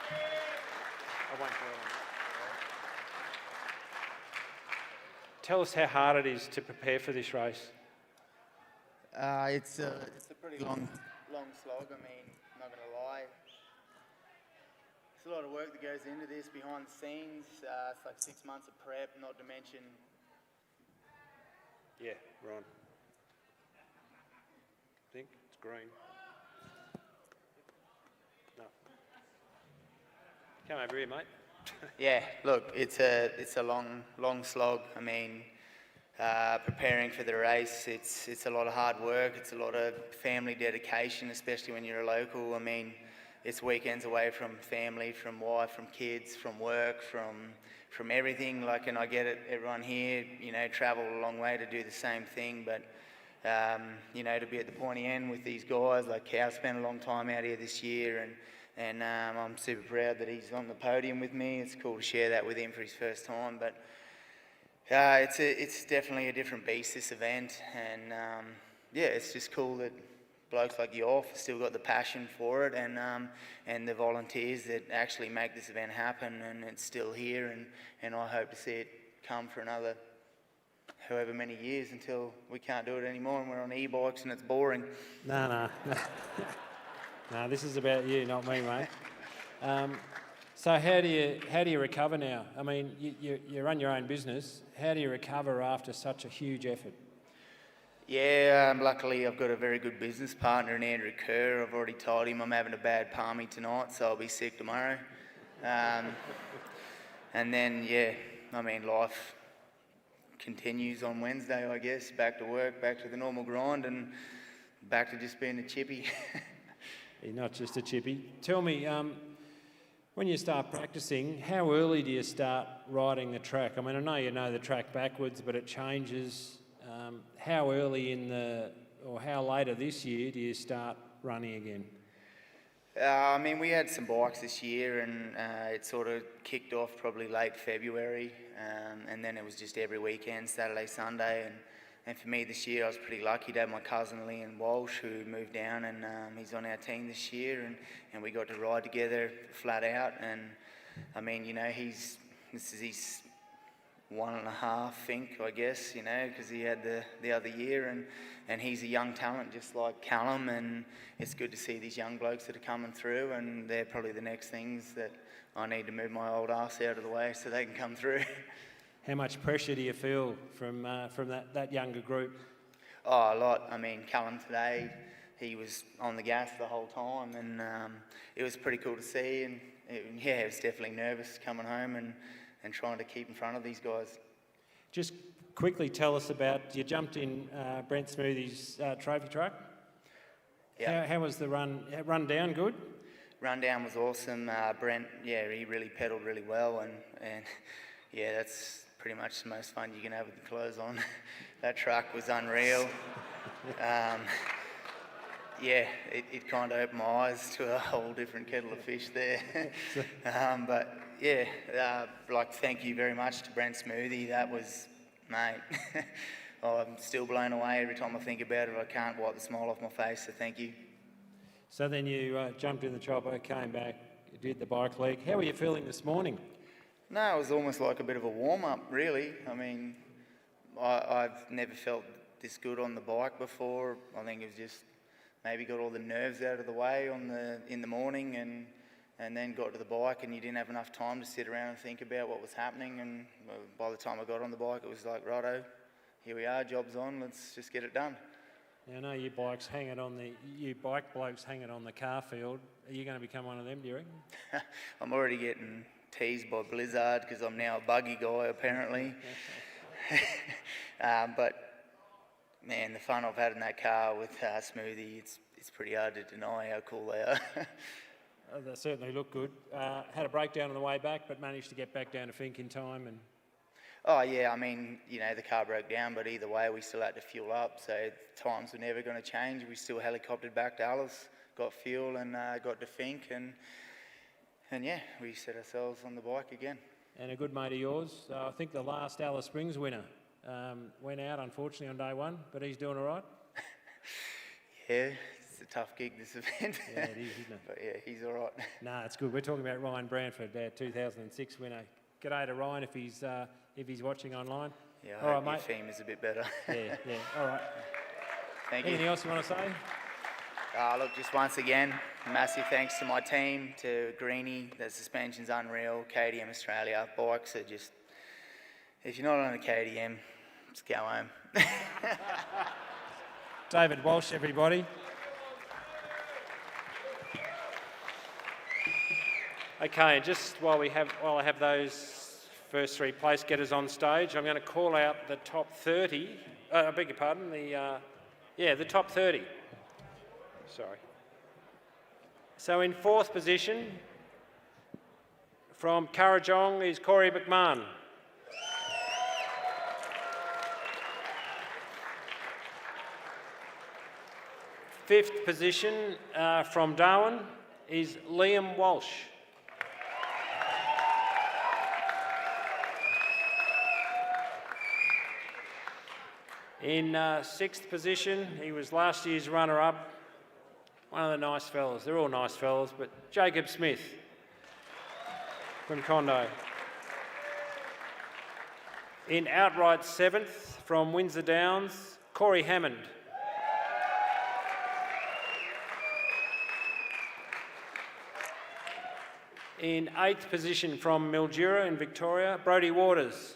I won't go on. Tell us how hard it is to prepare for this race. It's a pretty long slog. I mean, I'm not going to lie. There's a lot of work that goes into this behind the scenes. It's like 6 months of prep, not to mention. Yeah, Ron. I think it's green. No. Come over here, mate. Yeah, look, it's a long slog. I mean, preparing for the race, it's a lot of hard work. It's a lot of family dedication, especially when you're a local. I mean, it's weekends away from family, from wife, from kids, from work, from everything. Like, and I get it, everyone here, travel a long way to do the same thing. But, to be at the pointy end with these guys, like Cal spent a long time out here this year, and I'm super proud that he's on the podium with me. It's cool to share that with him for his first time. But it's definitely a different beast, this event. And, it's just cool that blokes like Yoff have still got the passion for it, and the volunteers that actually make this event happen, and it's still here, and I hope to see it come for another however many years until we can't do it anymore and we're on e-bikes and it's boring. No, this is about you, not me, mate. So how do you recover now? I mean, you run your own business. How do you recover after such a huge effort? Yeah, luckily I've got a very good business partner in Andrew Kerr. I've already told him I'm having a bad palmy tonight, so I'll be sick tomorrow. And then, yeah, I mean, life continues on Wednesday, I guess. Back to work, back to the normal grind, and back to just being a chippy. You're not just a chippy. Tell me, when you start practicing, how early do you start riding the track? I mean, I know the track backwards, but it changes. How early or how later this year do you start running again? I mean, we had some bikes this year, and it sort of kicked off probably late February, and then it was just every weekend, Saturday, Sunday, and for me this year I was pretty lucky to have my cousin Liam Walsh, who moved down, and he's on our team this year, and we got to ride together flat out. And I mean, you know, this is his 1.5 Fink, I guess, you know, because he had the other year, and he's a young talent just like Callum, and it's good to see these young blokes that are coming through, and they're probably the next things that I need to move my old ass out of the way so they can come through. How much pressure do you feel from that younger group? Oh, a lot. I mean, Callum today, he was on the gas the whole time, and it was pretty cool to see, and it was definitely nervous coming home and trying to keep in front of these guys. Just quickly tell us about, you jumped in Brent Smoothie's trophy truck. Yeah. How was the run? Run down good? Run down was awesome. Brent, yeah, he really pedalled really well, and yeah, that's pretty much the most fun you can have with the clothes on. That truck was unreal. Yeah, it kind of opened my eyes to a whole different kettle of fish there. But yeah, thank you very much to Brent Smoothie. That was, mate, I'm still blown away every time I think about it. I can't wipe the smile off my face, so thank you. So then you jumped in the chopper, came back, did the bike leg. How were you feeling this morning? No, it was almost like a bit of a warm-up, really. I mean, I've never felt this good on the bike before. I think it was just maybe got all the nerves out of the way in the morning, and then got to the bike, and you didn't have enough time to sit around and think about what was happening. And by the time I got on the bike, it was like, righto, here we are, job's on, let's just get it done. Now, I know you bike blokes hanging on the car field. Are you going to become one of them, do you reckon? I'm already getting teased by Blizzard because I'm now a buggy guy, apparently. But man, the fun I've had in that car with Smoothie, it's pretty hard to deny how cool they are. They certainly look good. Had a breakdown on the way back, but managed to get back down to Fink in time. And oh yeah, I mean, you know, the car broke down, but either way, we still had to fuel up. So times were never going to change. We still helicoptered back to Alice, got fuel, and got to Fink, and yeah, we set ourselves on the bike again. And a good mate of yours, I think the last Alice Springs winner, went out unfortunately on day one, but he's doing all right. Yeah, it's a tough gig, this event. Yeah, it is, isn't it? But yeah, he's all right. No, it's good. We're talking about Ryan Branford, 2006 winner. G'day to Ryan if he's watching online. Yeah, all I right, hope mate. your theme is a bit better. Yeah, all right. Thank you. Anything else you want to say? Look, just once again, massive thanks to my team, to Greenie, the suspension's unreal, KTM Australia, bikes are just, if you're not on a KTM, just go home. David Walsh, everybody. Okay, just while I have those first three place getters on stage, I'm going to call out the top 30. I beg your pardon. The top 30. Sorry. So in fourth position, from Kurrajong is Corey McMahon. Fifth position from Darwin is Liam Walsh. In sixth position, he was last year's runner-up. One of the nice fellas. They're all nice fellas, but Jacob Smith from Condo. In outright seventh from Windsor Downs, Corey Hammond. In 8th position from Mildura in Victoria, Brodie Waters.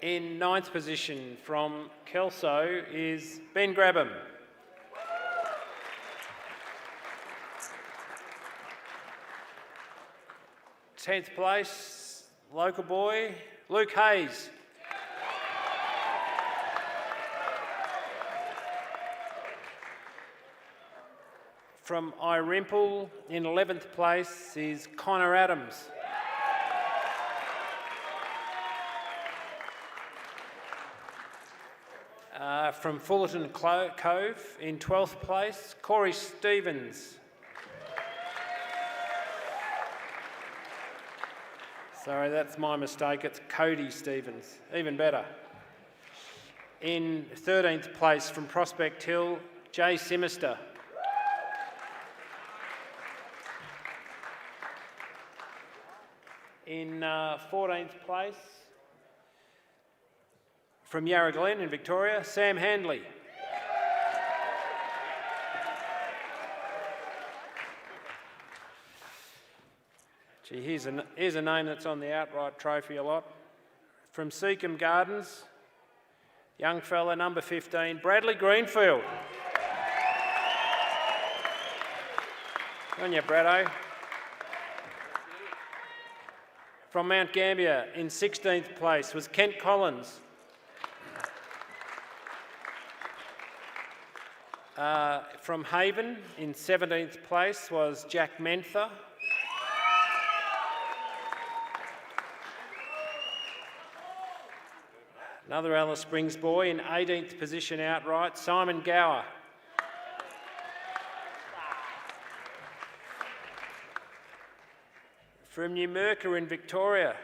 In 9th position from Kelso is Ben Grabham. Tenth place, local boy, Luke Hayes. From Irimple, in 11th place is Connor Adams. From Fullerton Cove, in 12th place, Corey Stevens. Sorry, that's my mistake. It's Cody Stevens. Even better. In 13th place from Prospect Hill, Jay Simister. In 14th place from Yarra Glen in Victoria, Sam Handley. Gee, here's a name that's on the outright trophy a lot. From Seacombe Gardens, young fella, number 15, Bradley Greenfield. On you, Braddo. From Mount Gambier, in 16th place, was Kent Collins. From Haven, in 17th place, was Jack Mentha. Another Alice Springs boy in 18th position outright, Simon Gower. From Numurkah in Victoria,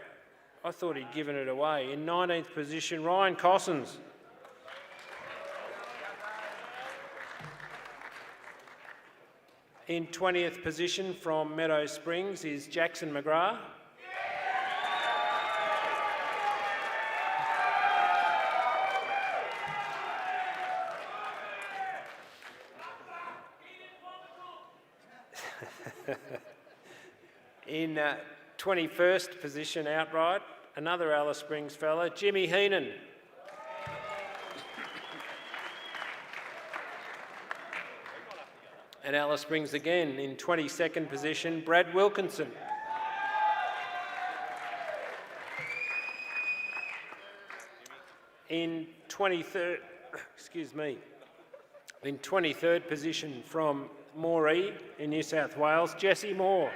I thought he'd given it away. In 19th position, Ryan Cossins. In 20th position from Meadow Springs is Jackson McGrath. In 21st position outright, another Alice Springs fella, Jimmy Heenan. And Alice Springs again in 22nd position, Brad Wilkinson. In 23rd position from Moree in New South Wales, Jesse Moore.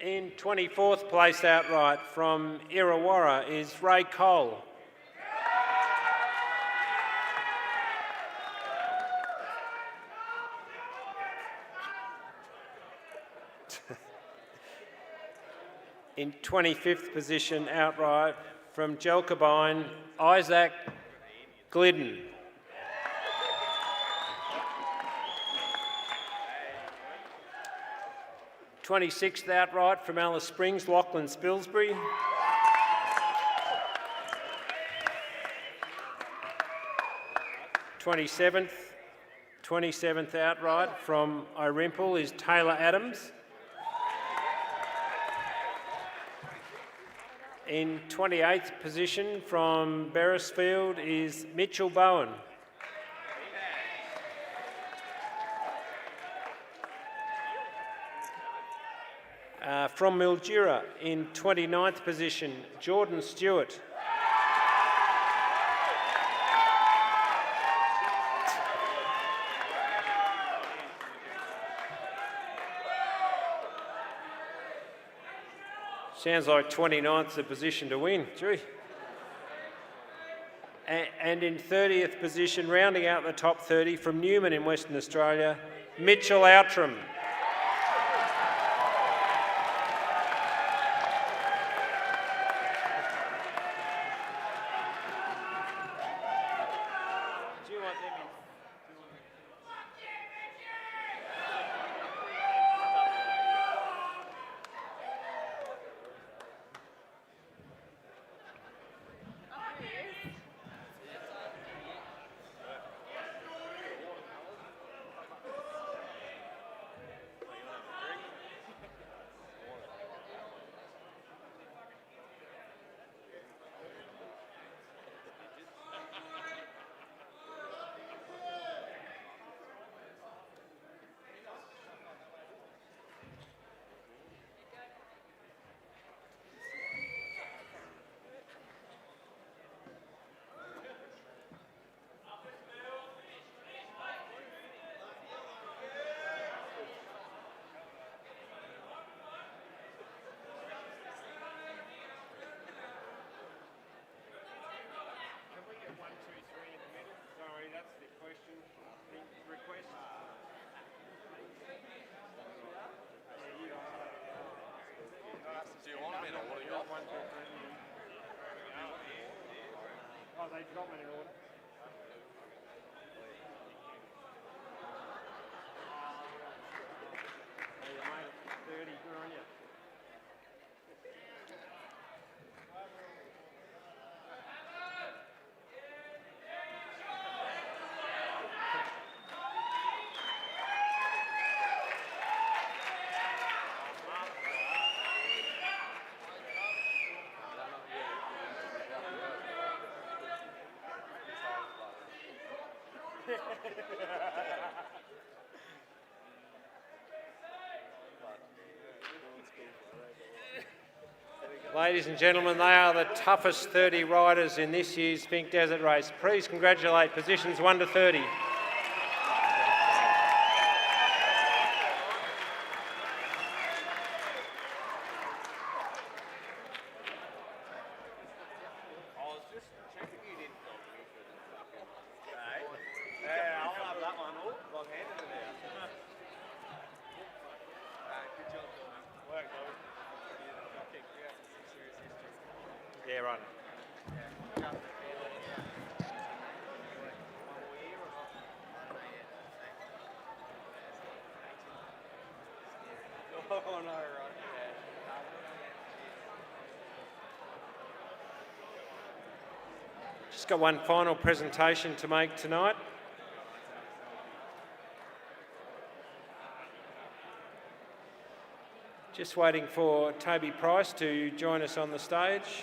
In 24th place outright from Illawarra is Ray Cole. In 25th position outright from Jelkabine, Isaac Glidden. '26th outright from Alice Springs, Lachlan Spilsbury. '27th outright from Irimple is Taylor Adams. In 28th position from Beresfield is Mitchell Bowen. From Mildura in 29th position, Jordan Stewart. Sounds like 29th's the position to win, gee. And in 30th position, rounding out the top 30 from Newman in Western Australia, Mitchell Outram. Oh, they got one in order. Hey, you made it 30, good on you. Ladies and gentlemen, they are the toughest 30 riders in this year's Finke Desert Race. Please congratulate positions 1 to 30. Yeah, right. Oh, no, right. Just got one final presentation to make tonight. Just waiting for Toby Price to join us on the stage.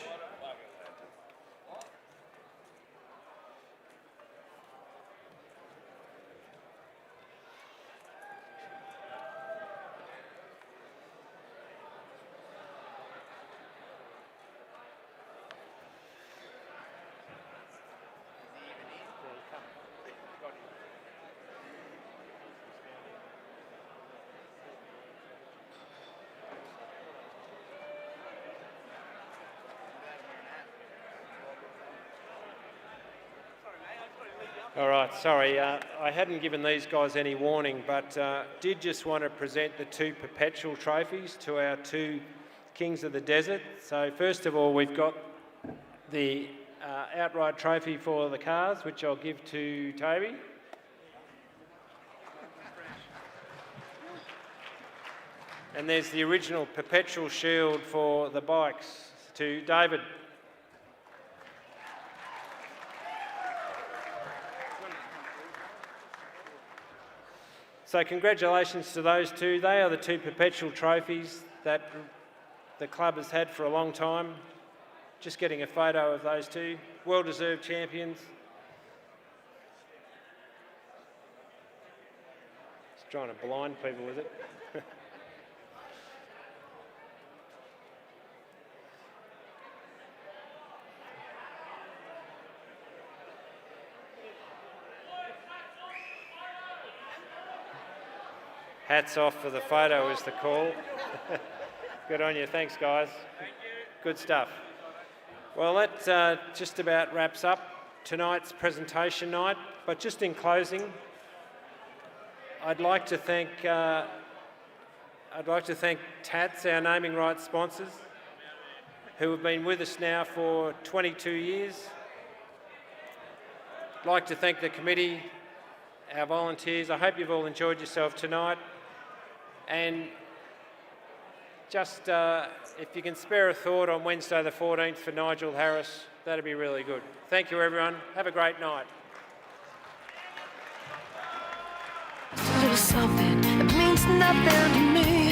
All right, sorry, I hadn't given these guys any warning, but did just want to present the 2 perpetual trophies to our 2 Kings of the Desert. So first of all, we've got the outright trophy for the cars, which I'll give to Toby. And there's the original perpetual shield for the bikes to David. So congratulations to those 2. They are the 2 perpetual trophies that the club has had for a long time. Just getting a photo of those 2. Well-deserved champions. Just trying to blind people with it. Hats off for the photo is the call. Good on you. Thanks, guys. Good stuff. Well, that just about wraps up tonight's presentation night. But just in closing, I'd like to thank Tatts, our naming rights sponsors, who have been with us now for 22 years. I'd like to thank the committee, our volunteers. I hope you've all enjoyed yourself tonight. And just if you can spare a thought on Wednesday the 14th for Nigel Harris, that'd be really good. Thank you, everyone. Have a great night. Little something that means nothing to me.